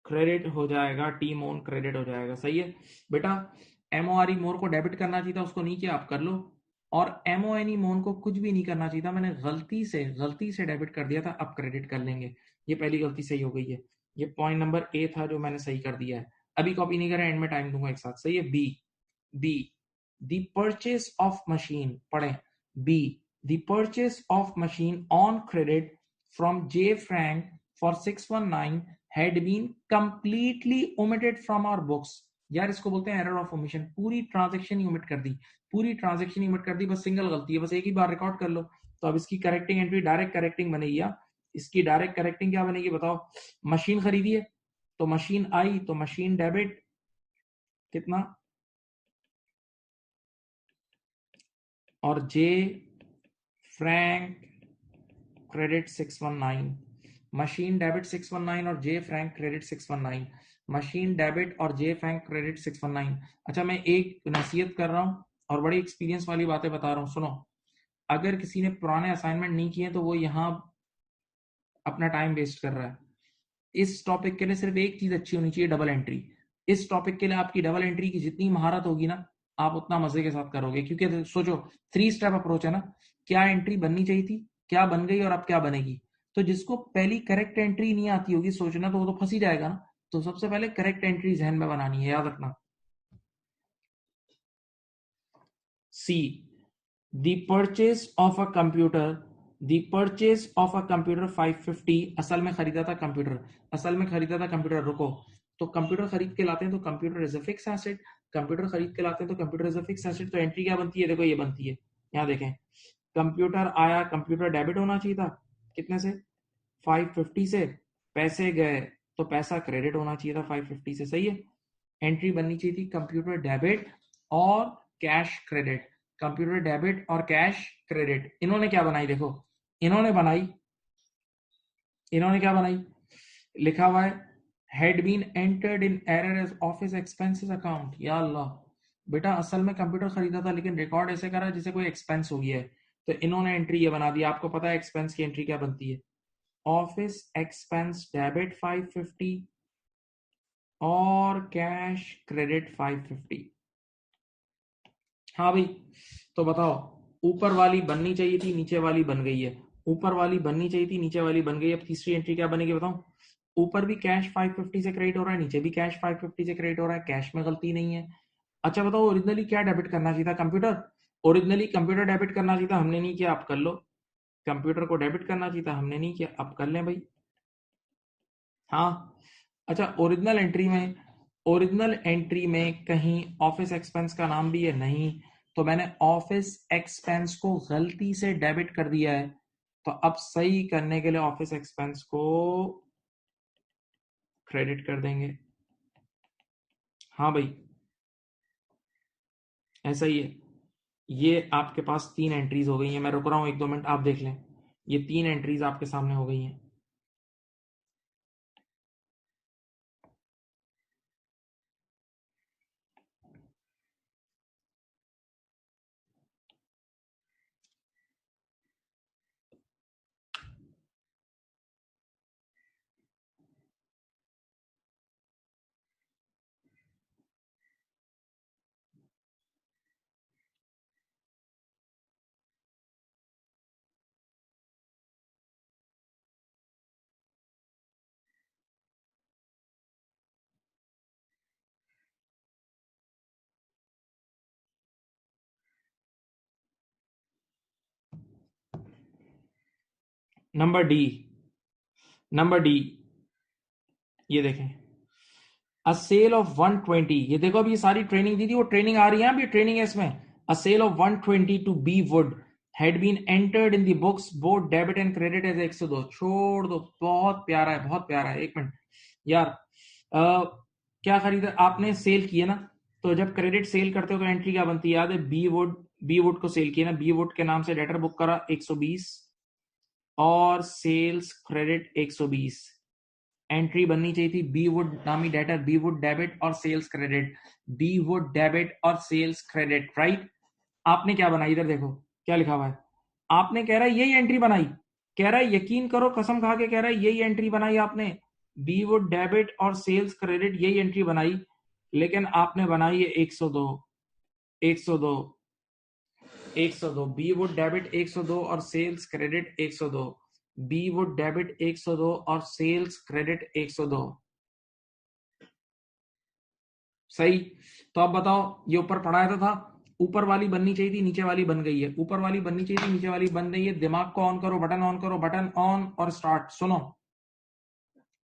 क्रेडिट हो जाएगा, टी मोन क्रेडिट हो जाएगा। सही है बेटा, एमओआरई मोर को डेबिट करना चाहिए था, उसको नहीं किया, आप कर लो। और एमओएनई मोन को कुछ भी नहीं करना चाहिए था, मैंने गलती से डेबिट कर दिया था, अब क्रेडिट कर लेंगे। ये पहली गलती सही हो गई है। ये पॉइंट नंबर ए था जो मैंने सही कर दिया है। अभी कॉपी नहीं करें, एंड में टाइम दूंगा एक साथ। सही है। B, B the purchase of machine, पढ़ें। B, the purchase of machine on credit from J Frank for 619 had been completely omitted from our books। यार इसको बोलते हैं एरर ऑफ ओमिशन, पूरी ट्रांजेक्शन ही ओमिट कर दी, पूरी ट्रांजेक्शन ही ओमिट कर दी, बस सिंगल गलती है, बस एक ही बार रिकॉर्ड कर लो। तो अब इसकी करेक्टिंग एंट्री डायरेक्ट करेक्टिंग बनेगी। या इसकी डायरेक्ट करेक्टिंग क्या बनेगी बताओ? मशीन खरीदी है तो मशीन आई, तो मशीन डेबिट कितना? और जे फ्रैंक क्रेडिट 619, मशीन डेबिट 619 और जे फ्रैंक क्रेडिट 619, मशीन डेबिट और जे फ्रैंक क्रेडिट 619। अच्छा, मैं एक नसीहत कर रहा हूं और बड़ी एक्सपीरियंस वाली बातें बता रहा हूं, सुनो। अगर किसी ने पुराने असाइनमेंट नहीं किए तो वो यहाँ अपना टाइम वेस्ट कर रहा है। इस टॉपिक के लिए सिर्फ एक चीज अच्छी होनी चाहिए, डबल एंट्री। इस टॉपिक के लिए आपकी डबल एंट्री की जितनी महारत होगी ना, आप उतना मजे के साथ करोगे। क्योंकि सोचो, 3 स्टेप अप्रोच है ना, क्या एंट्री बननी चाहिए थी, क्या बन गई और अब क्या बनेगी। तो जिसको पहली करेक्ट एंट्री नहीं आती होगी सोचना, तो वो तो फंस ही जाएगा ना। तो सबसे पहले करेक्ट एंट्री जहन में बनानी है, याद रखना। See, the purchase of a computer, the purchase of a computer 550, असल में खरीदा था कंप्यूटर, असल में खरीदा था कंप्यूटर। रुको, तो कंप्यूटर खरीद के लाते हैं तो computer is a fix asset, computer खरीद के लाते हैं तो computer is a fix asset. तो एंट्री क्या बनती है, देखो ये बनती है, यहाँ देखें। कंप्यूटर आया, कंप्यूटर डेबिट होना चाहिए था, कितने से, 550 से। पैसे गए तो पैसा क्रेडिट होना चाहिए था 550 से, सही है। एंट्री बननी चाहिए थी कंप्यूटर डेबिट और कैश क्रेडिट, कंप्यूटर डेबिट और कैश क्रेडिट। इन्होंने क्या बनाई, देखो इन्होंने क्या बनाई, लिखा हुआ है had been entered in error as office expenses account. या अल्लाह, बेटा असल में कंप्यूटर खरीदा था लेकिन रिकॉर्ड ऐसे करा जैसे कोई एक्सपेंस हो गया है। तो इन्होंने एंट्री ये बना दी। आपको पता है एक्सपेंस की एंट्री क्या बनती है, ऑफिस एक्सपेंस डेबिट 550 और कैश क्रेडिट 550। हाँ भाई, तो बताओ, ऊपर वाली बननी चाहिए थी, नीचे वाली बन गई है। ऊपर वाली बननी चाहिए थी, नीचे वाली बन गई। अब तीसरी एंट्री क्या बनेगी बताओ। ऊपर भी कैश 550 से क्रेडिट हो रहा है, नीचे भी कैश 550 से क्रेडिट हो रहा है, कैश में गलती नहीं है। अच्छा बताओ, ओरिजिनली क्या डेबिट करना चाहिए था, कंप्यूटर। ओरिजिनली कंप्यूटर डेबिट करना चाहिए था, हमने नहीं किया, आप कर लो। कंप्यूटर को डेबिट करना चाहिए था, हमने नहीं किया, अब कर लें भाई। हाँ। अच्छा, ओरिजिनल एंट्री में कहीं ऑफिस एक्सपेंस का नाम भी है नहीं, तो मैंने ऑफिस एक्सपेंस को गलती से डेबिट कर दिया है। तो अब सही करने के लिए ऑफिस एक्सपेंस को क्रेडिट कर देंगे। हाँ भाई, ऐसा ही है। ये आपके पास 3 एंट्रीज हो गई हैं। मैं रुक रहा हूं 1-2 मिनट, आप देख लें। ये 3 एंट्रीज आपके सामने हो गई हैं। नंबर डी, नंबर डी, ये देखें, अ सेल ऑफ 120। ये देखो, अभी ये सारी ट्रेनिंग दी थी, वो ट्रेनिंग आ रही है, अभी ट्रेनिंग है इसमें। A sale of 120 to be would had been entered in the books both debit and credit as 102। छोड़ दो, बहुत प्यारा है, बहुत प्यारा है। 1 मिनट यार, क्या खरीदा आपने, सेल किया ना। तो जब क्रेडिट सेल करते हो तो एंट्री क्या बनती है, याद है, बी वुड को सेल किया ना, बी वुड के नाम से डेटर बुक करा 120 और सेल्स क्रेडिट 120। एंट्री बननी चाहिए थी बी वुड नामी डेटर, बी वुड डेबिट और sales credit, B would debit और सेल्स क्रेडिट, राइट। आपने क्या बनाई, इधर देखो क्या लिखा हुआ है। आपने कह रहा है यही एंट्री बनाई, कह रहा है यकीन करो, कसम खा के कह रहा है यही एंट्री बनाई आपने, बी वुड डेबिट और सेल्स क्रेडिट, यही एंट्री बनाई। लेकिन आपने बनाई है 102, 102, 102। बी वुड डेबिट 102 और sales credit 102, B would debit 102 और सेल्स क्रेडिट 102, सही। तो अब बताओ, ये ऊपर पढ़ाया था ऊपर वाली बननी चाहिए थी, नीचे वाली बन गई है, ऊपर वाली बननी चाहिए थी, नीचे वाली बन गई है। दिमाग को ऑन करो, बटन ऑन करो, बटन ऑन और स्टार्ट। सुनो,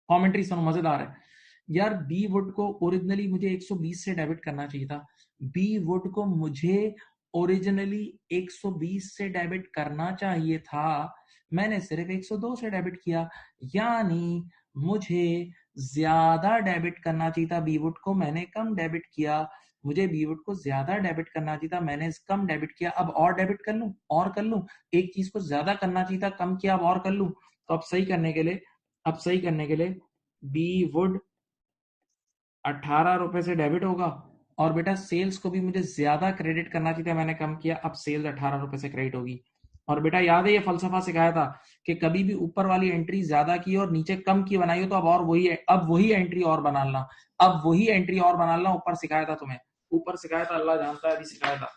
कमेंट्री सुनो, मजेदार है यार। बी वुड को ओरिजिनली मुझे 120 से डेबिट करना चाहिए था, बी वुड को मुझे ओरिजिनली 120 से डेबिट करना चाहिए था, मैंने सिर्फ 102 से डेबिट किया। यानी मुझे ज्यादा डेबिट करना चाहिए था बी वुड को, मैंने कम डेबिट किया। मुझे बीवुड को ज्यादा डेबिट करना चाहिए था, मैंने कम डेबिट किया, अब और डेबिट कर लूं और कर लूं, एक चीज को ज्यादा करना चाहिए था, कम किया, अब और कर लूं। तो अब सही करने के लिए बी वुड 18 रुपए से डेबिट होगा, और बेटा सेल्स को भी मुझे ज्यादा क्रेडिट करना चाहिए था, मैंने कम किया, अब सेल्स 18 रुपए से क्रेडिट होगी। और बेटा याद है ये फलसफा सिखाया था कि कभी भी ऊपर वाली एंट्री ज्यादा की और नीचे कम की बनाई हो तो अब वही एंट्री और बना लेना, अब वही एंट्री और बना लेना, ऊपर सिखाया था तुम्हें, ऊपर सिखाया था, अल्लाह जानता है अभी सिखाया था।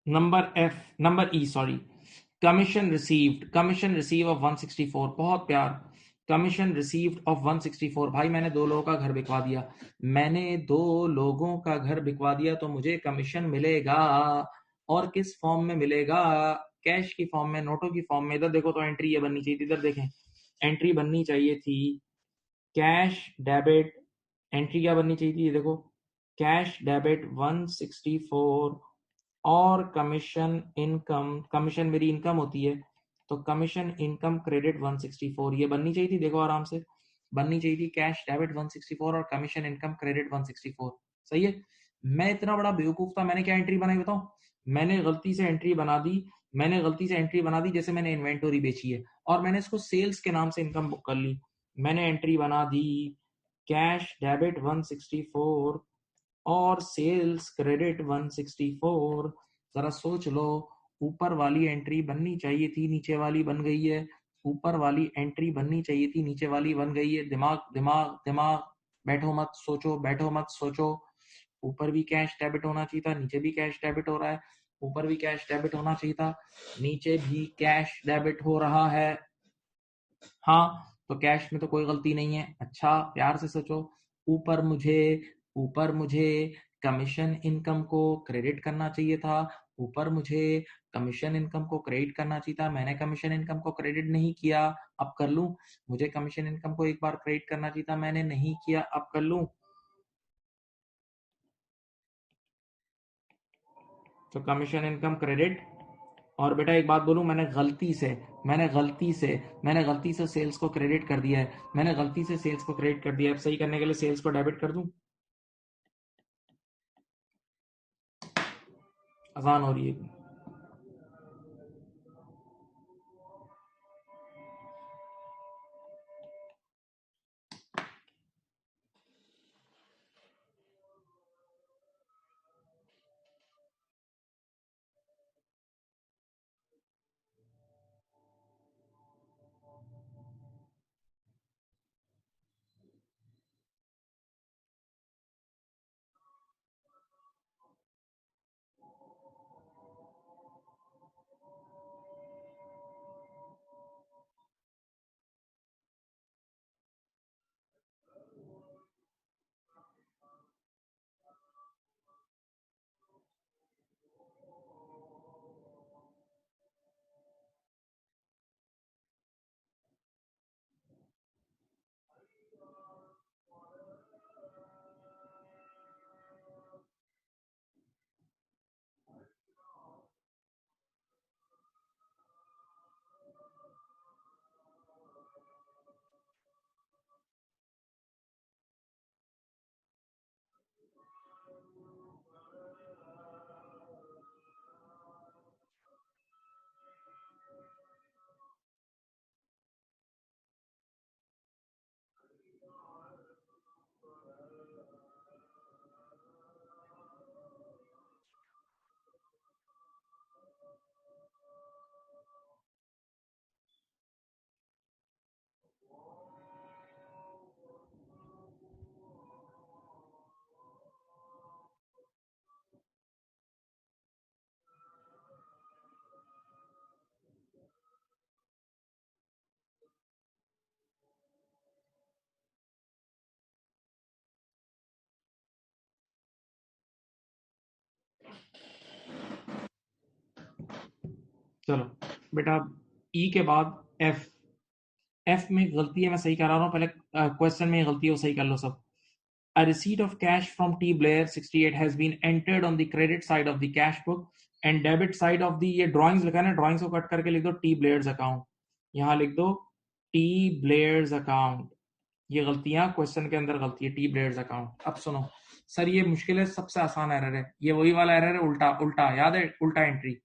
Number E sorry, commission receive of 164, बहुत प्यार, कमीशन रिसीव्ड ऑफ 164। भाई मैंने दो लोगों का घर बिकवा दिया, मैंने दो लोगों का घर बिकवा दिया, तो मुझे कमीशन मिलेगा, और किस फॉर्म में मिलेगा? कैश की फॉर्म में, नोटों की फॉर्म में। इधर देखो तो एंट्री ये बननी चाहिए थी, इधर देखें, एंट्री बननी चाहिए थी कैश डेबिट, एंट्री क्या बननी चाहिए थी, ये देखो, कैश डेबिट 164 और कमीशन इनकम, कमीशन मेरी इनकम होती है, तो कमीशन इनकम क्रेडिट 164, ये बननी चाहिए थी, देखो आराम से बननी चाहिए थी, कैश डेबिट 164 और कमीशन इनकम क्रेडिट 164। सही है। मैं इतना बड़ा बेवकूफ था, मैंने क्या एंट्री बनाई बताऊं? मैंने गलती से एंट्री बना दी, जैसे मैंने इन्वेंटरी बेची है और मैंने इसको सेल्स के नाम से इनकम बुक कर ली। मैंने एंट्री बना दी कैश डेबिट 164 और सेल्स क्रेडिट 164। जरा सोच लो, ऊपर वाली एंट्री बननी चाहिए थी, नीचे वाली बन गई है, ऊपर वाली एंट्री बननी चाहिए थी, नीचे वाली बन गई है, दिमाग दिमाग दिमाग, बैठो मत सोचो, बैठो मत सोचो। ऊपर भी कैश डेबिट होना चाहिए था, नीचे भी कैश डेबिट हो रहा है, ऊपर भी कैश डेबिट होना चाहिए था, नीचे भी कैश डेबिट हो रहा है। हाँ, तो कैश में तो कोई गलती नहीं है। अच्छा प्यार से सोचो, ऊपर मुझे ऊपर मुझे कमीशन इनकम को क्रेडिट करना चाहिए था, ऊपर मुझे कमीशन इनकम को क्रेडिट करना चाहिए था, मैंने कमीशन इनकम को क्रेडिट नहीं किया, अब कर लूं? मुझे कमीशन इनकम को एक बार क्रेडिट करना चाहिए था, मैंने नहीं किया, अब कर लूं? तो कमीशन इनकम क्रेडिट। और बेटा एक बात बोलूं, मैंने गलती से सेल्स को क्रेडिट कर दिया है, मैंने गलती से सेल्स को क्रेडिट कर दिया है, अब सही करने के लिए सेल्स को डेबिट कर दूं? आसान हो रही है। चलो बेटा, ई के बाद एफ। एफ में गलती है, मैं सही करा रहा हूँ, पहले क्वेश्चन में गलती है वो सही कर लो सब। A receipt of cash from T Blair 68 has been entered on the credit side of the cash book and debit side of the, ये ड्राइंग्स लिखा है ना, ड्राइंग्स को कट करके लिख दो T Blair's account, यहाँ लिख दो T Blair's account। ये गलतियां क्वेश्चन के अंदर गलती है, T Blair's account। अब सुनो सर, ये मुश्किल है, सबसे आसान एरर है ये, वही वाला एरर है, उल्टा उल्टा, याद है, उल्टा entry.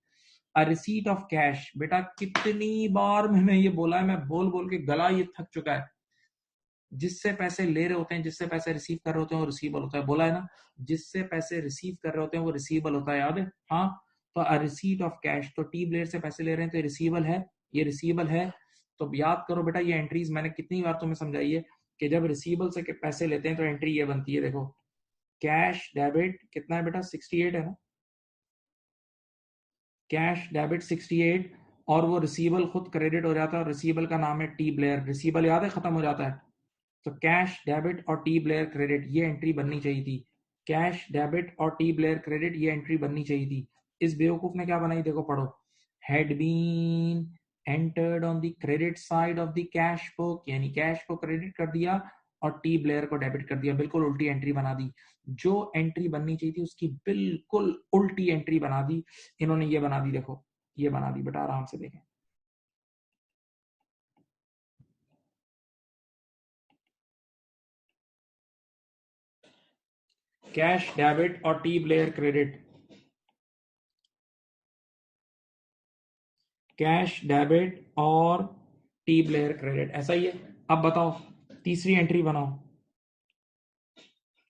A receipt of cash, बेटा कितनी बार मैंने ये बोला है, मैं बोल बोल के गला ये थक चुका है। जिससे पैसे ले रहे होते हैं, जिससे पैसे रिसीव कर रहे होते हैं, वो रिसीवेबल होता है, बोला है ना, जिससे पैसे रिसीव कर रहे होते हैं वो रिसीवेबल होता है, याद है। हाँ, तो अ रिसीट ऑफ कैश, तो टी ब्लेड से पैसे ले रहे हैं तो ये रिसीवेबल है, ये रिसीवेबल है। तो याद करो बेटा, ये एंट्रीज मैंने कितनी बार तुम्हें समझाई है कि जब रिसीवेबल से पैसे लेते हैं तो एंट्री ये बनती है, देखो कैश डेबिट कितना है बेटा, 68 है ना, कैश डेबिट 68, और वो रिसीवेबल खुद क्रेडिट हो जाता है, और रिसीवेबल का नाम है टी ब्लेयर, रिसीवेबल याद है खत्म हो जाता है। तो कैश डेबिट और टी ब्लेयर क्रेडिट, ये एंट्री बननी चाहिए थी। कैश डेबिट और टी ब्लेयर क्रेडिट, ये एंट्री बननी चाहिए थी। इस बेवकूफ ने क्या बनाई, देखो पढ़ो, had been entered on the credit side of the cash book, यानी कैश को क्रेडिट कर दिया और टी ब्लेयर को डेबिट कर दिया, बिल्कुल उल्टी एंट्री बना दी। जो एंट्री बननी चाहिए थी उसकी बिल्कुल उल्टी एंट्री बना दी इन्होंने, ये बना दी, देखो ये बना दी बेटा, आराम से देखें। कैश डेबिट और T Blair credit, cash debit और टी ब्लेयर क्रेडिट, ऐसा ही है। अब बताओ, तीसरी एंट्री बनाओ,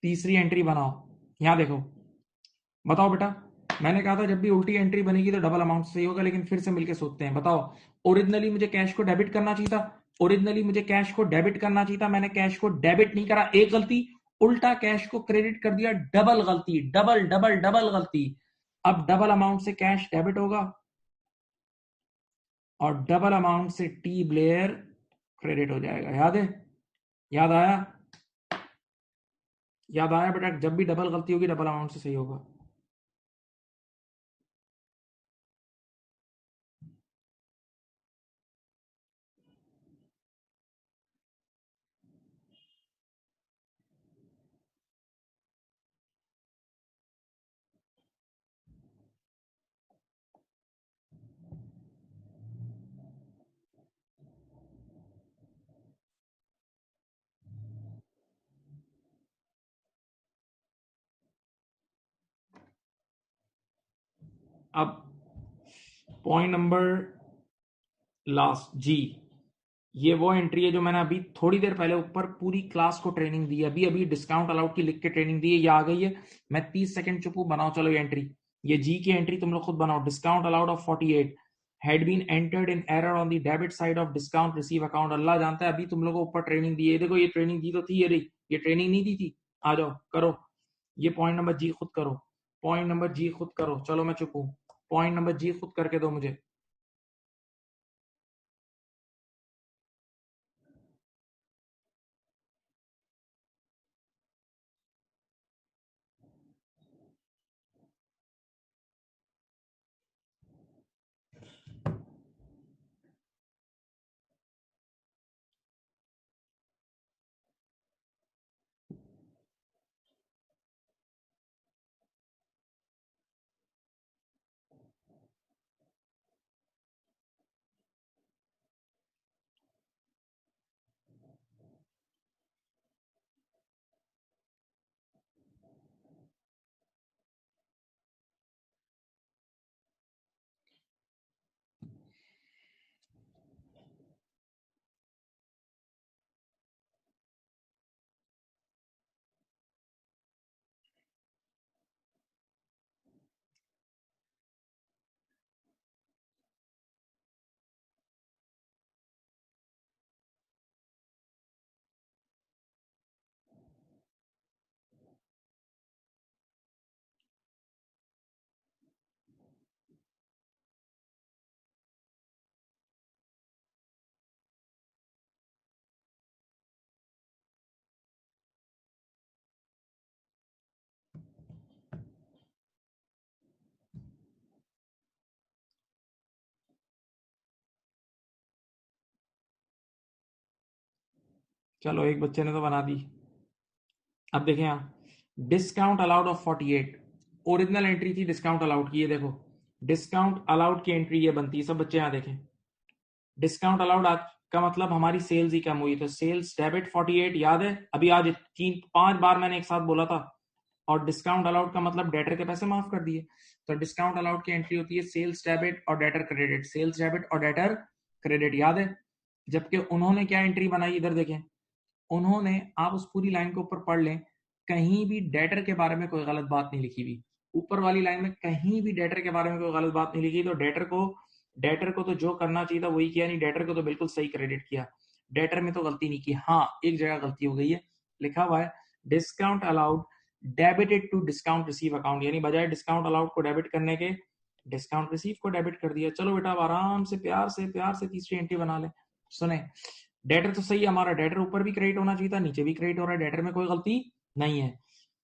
तीसरी एंट्री बनाओ, यहां देखो, बताओ बेटा। मैंने कहा था जब भी उल्टी एंट्री बनेगी तो डबल अमाउंट सही होगा, लेकिन फिर से मिलके सोचते हैं, बताओ। ओरिजिनली मुझे कैश को डेबिट करना चाहिए था, ओरिजिनली मुझे कैश को डेबिट करना चाहिए था, मैंने कैश को डेबिट नहीं करा, एक गलती। उल्टा कैश को क्रेडिट कर दिया, डबल गलती, डबल डबल डबल गलती। अब डबल अमाउंट से कैश डेबिट होगा और डबल अमाउंट से टी ब्लेयर क्रेडिट हो जाएगा, याद है, याद आया, याद आया बेटा, जब भी डबल गलती होगी डबल अमाउंट से सही होगा। अब पॉइंट नंबर लास्ट जी, ये वो एंट्री है जो मैंने अभी थोड़ी देर पहले ऊपर पूरी क्लास को ट्रेनिंग दी है, अभी अभी डिस्काउंट अलाउड की लिख के ट्रेनिंग दी है, ये आ गई है। मैं 30 सेकंड चुप हूं, बनाओ चलो ये एंट्री, ये जी की एंट्री तुम लोग खुद बनाओ। Discount allowed of 48 had been entered in error on the debit side of discount receive account. Allah जानता है, अभी तुम लोगों को ऊपर ट्रेनिंग दी है, देखो ये ट्रेनिंग दी तो थी, ये रही, ये ट्रेनिंग नहीं दी थी। आ जाओ करो, ये पॉइंट नंबर जी खुद करो, पॉइंट नंबर जी खुद करो, चलो मैं चुप हूं, पॉइंट नंबर जी खुद करके दो मुझे। चलो एक बच्चे ने तो बना दी। अब देखें यहाँ, discount allowed of 48, original entry थी डिस्काउंट अलाउड की, ये देखो डिस्काउंट अलाउड की एंट्री ये बनती है। सब बच्चे यहाँ देखें, डिस्काउंट अलाउड का मतलब हमारी सेल्स ही कम हुई, तो सेल्स डेबिट 48, याद है अभी आज 3-5 बार मैंने एक साथ बोला था। और डिस्काउंट अलाउड का मतलब डेटर के पैसे माफ कर दिए। तो डिस्काउंट अलाउड की एंट्री होती है सेल्स डेबिट और डेटर क्रेडिट, सेल्स डेबिट और डेटर क्रेडिट, याद है। जबकि उन्होंने क्या एंट्री बनाई, इधर देखें, उन्होंने, आप उस पूरी लाइन को ऊपर पढ़ लें, कहीं भी डेटर के बारे में कोई गलत बात नहीं लिखी हुई। ऊपर वाली लाइन में कहीं भी डेटर के बारे में कोई गलत बात नहीं लिखी। तो डेटर को तो जो करना चाहिए था वही किया नहीं, डेटर को तो बिल्कुल सही क्रेडिट किया, डेटर में तो गलती नहीं की। हाँ, एक जगह गलती हो गई है, लिखा हुआ है discount allowed debited to discount receive account, यानी बजाय डिस्काउंट अलाउड को डेबिट करने के डिस्काउंट रिसीव को डेबिट कर दिया। चलो बेटा, अब आराम से प्यार से तीसरी एंट्री बना ले। सुने, डेटर तो सही है हमारा, डेटर ऊपर भी क्रेडिट होना चाहिए था, नीचे भी क्रेडिट हो रहा है, डेटर में कोई गलती नहीं है।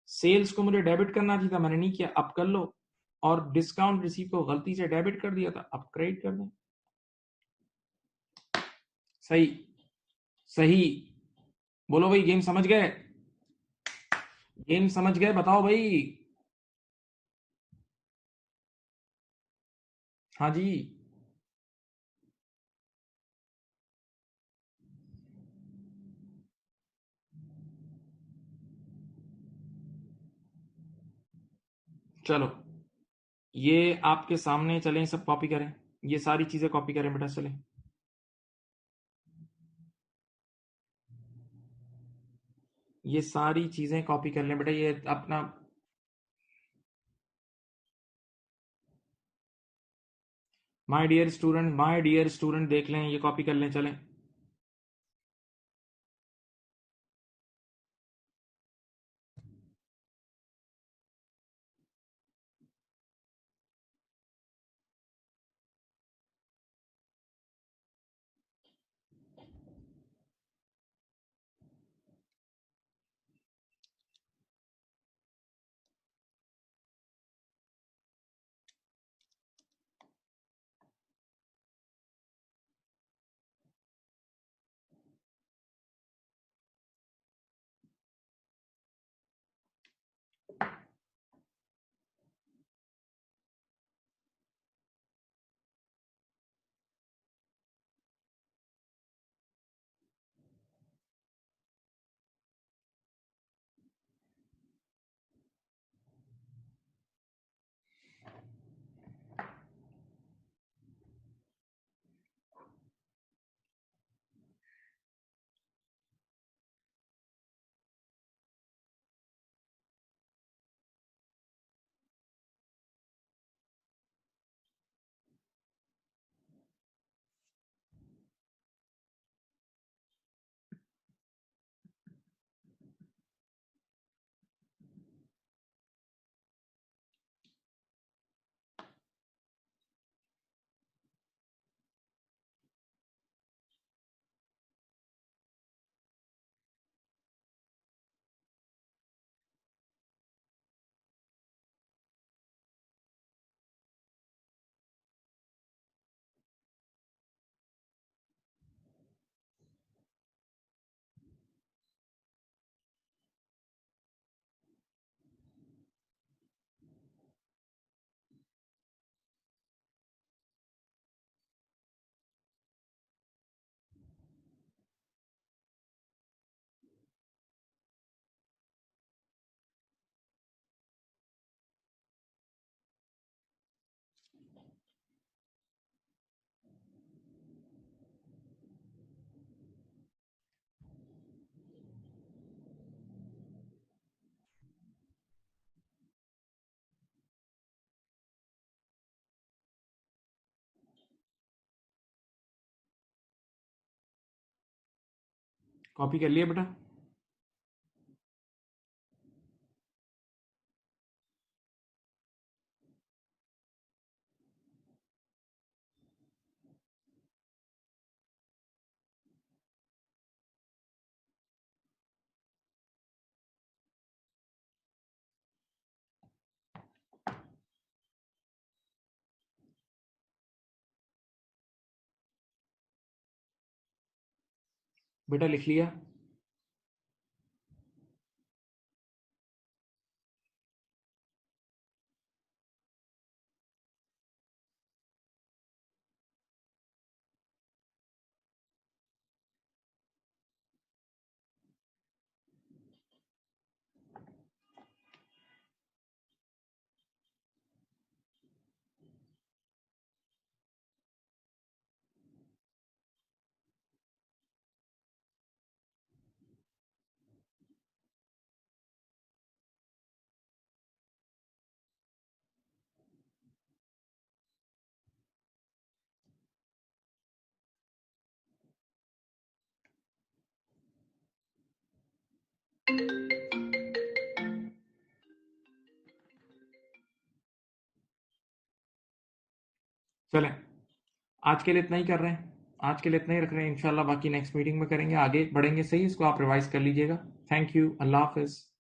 सेल्स को मुझे डेबिट करना चाहिए था, मैंने नहीं किया, अब कर लो। और डिस्काउंट रिसीव को गलती से डेबिट कर दिया था, अब क्रेडिट कर दें। सही सही, बोलो भाई, गेम समझ गए? गेम समझ गए, बताओ भाई। हाँ जी, चलो ये आपके सामने, चलें सब कॉपी करें, ये सारी चीजें कॉपी करें बेटा, चलें। ये सारी चीजें कॉपी कर लें बेटा, ये अपना माय डियर स्टूडेंट देख लें, ये कॉपी कर लें, चलें। कॉपी कर लिया बेटा? बेटा लिख लिया? चलें, आज के लिए इतना ही कर रहे हैं, आज के लिए इतना ही रख रहे हैं। इंशाल्लाह बाकी नेक्स्ट मीटिंग में करेंगे, आगे बढ़ेंगे। सही, इसको आप रिवाइज कर लीजिएगा। Thank you, Allah Hafiz.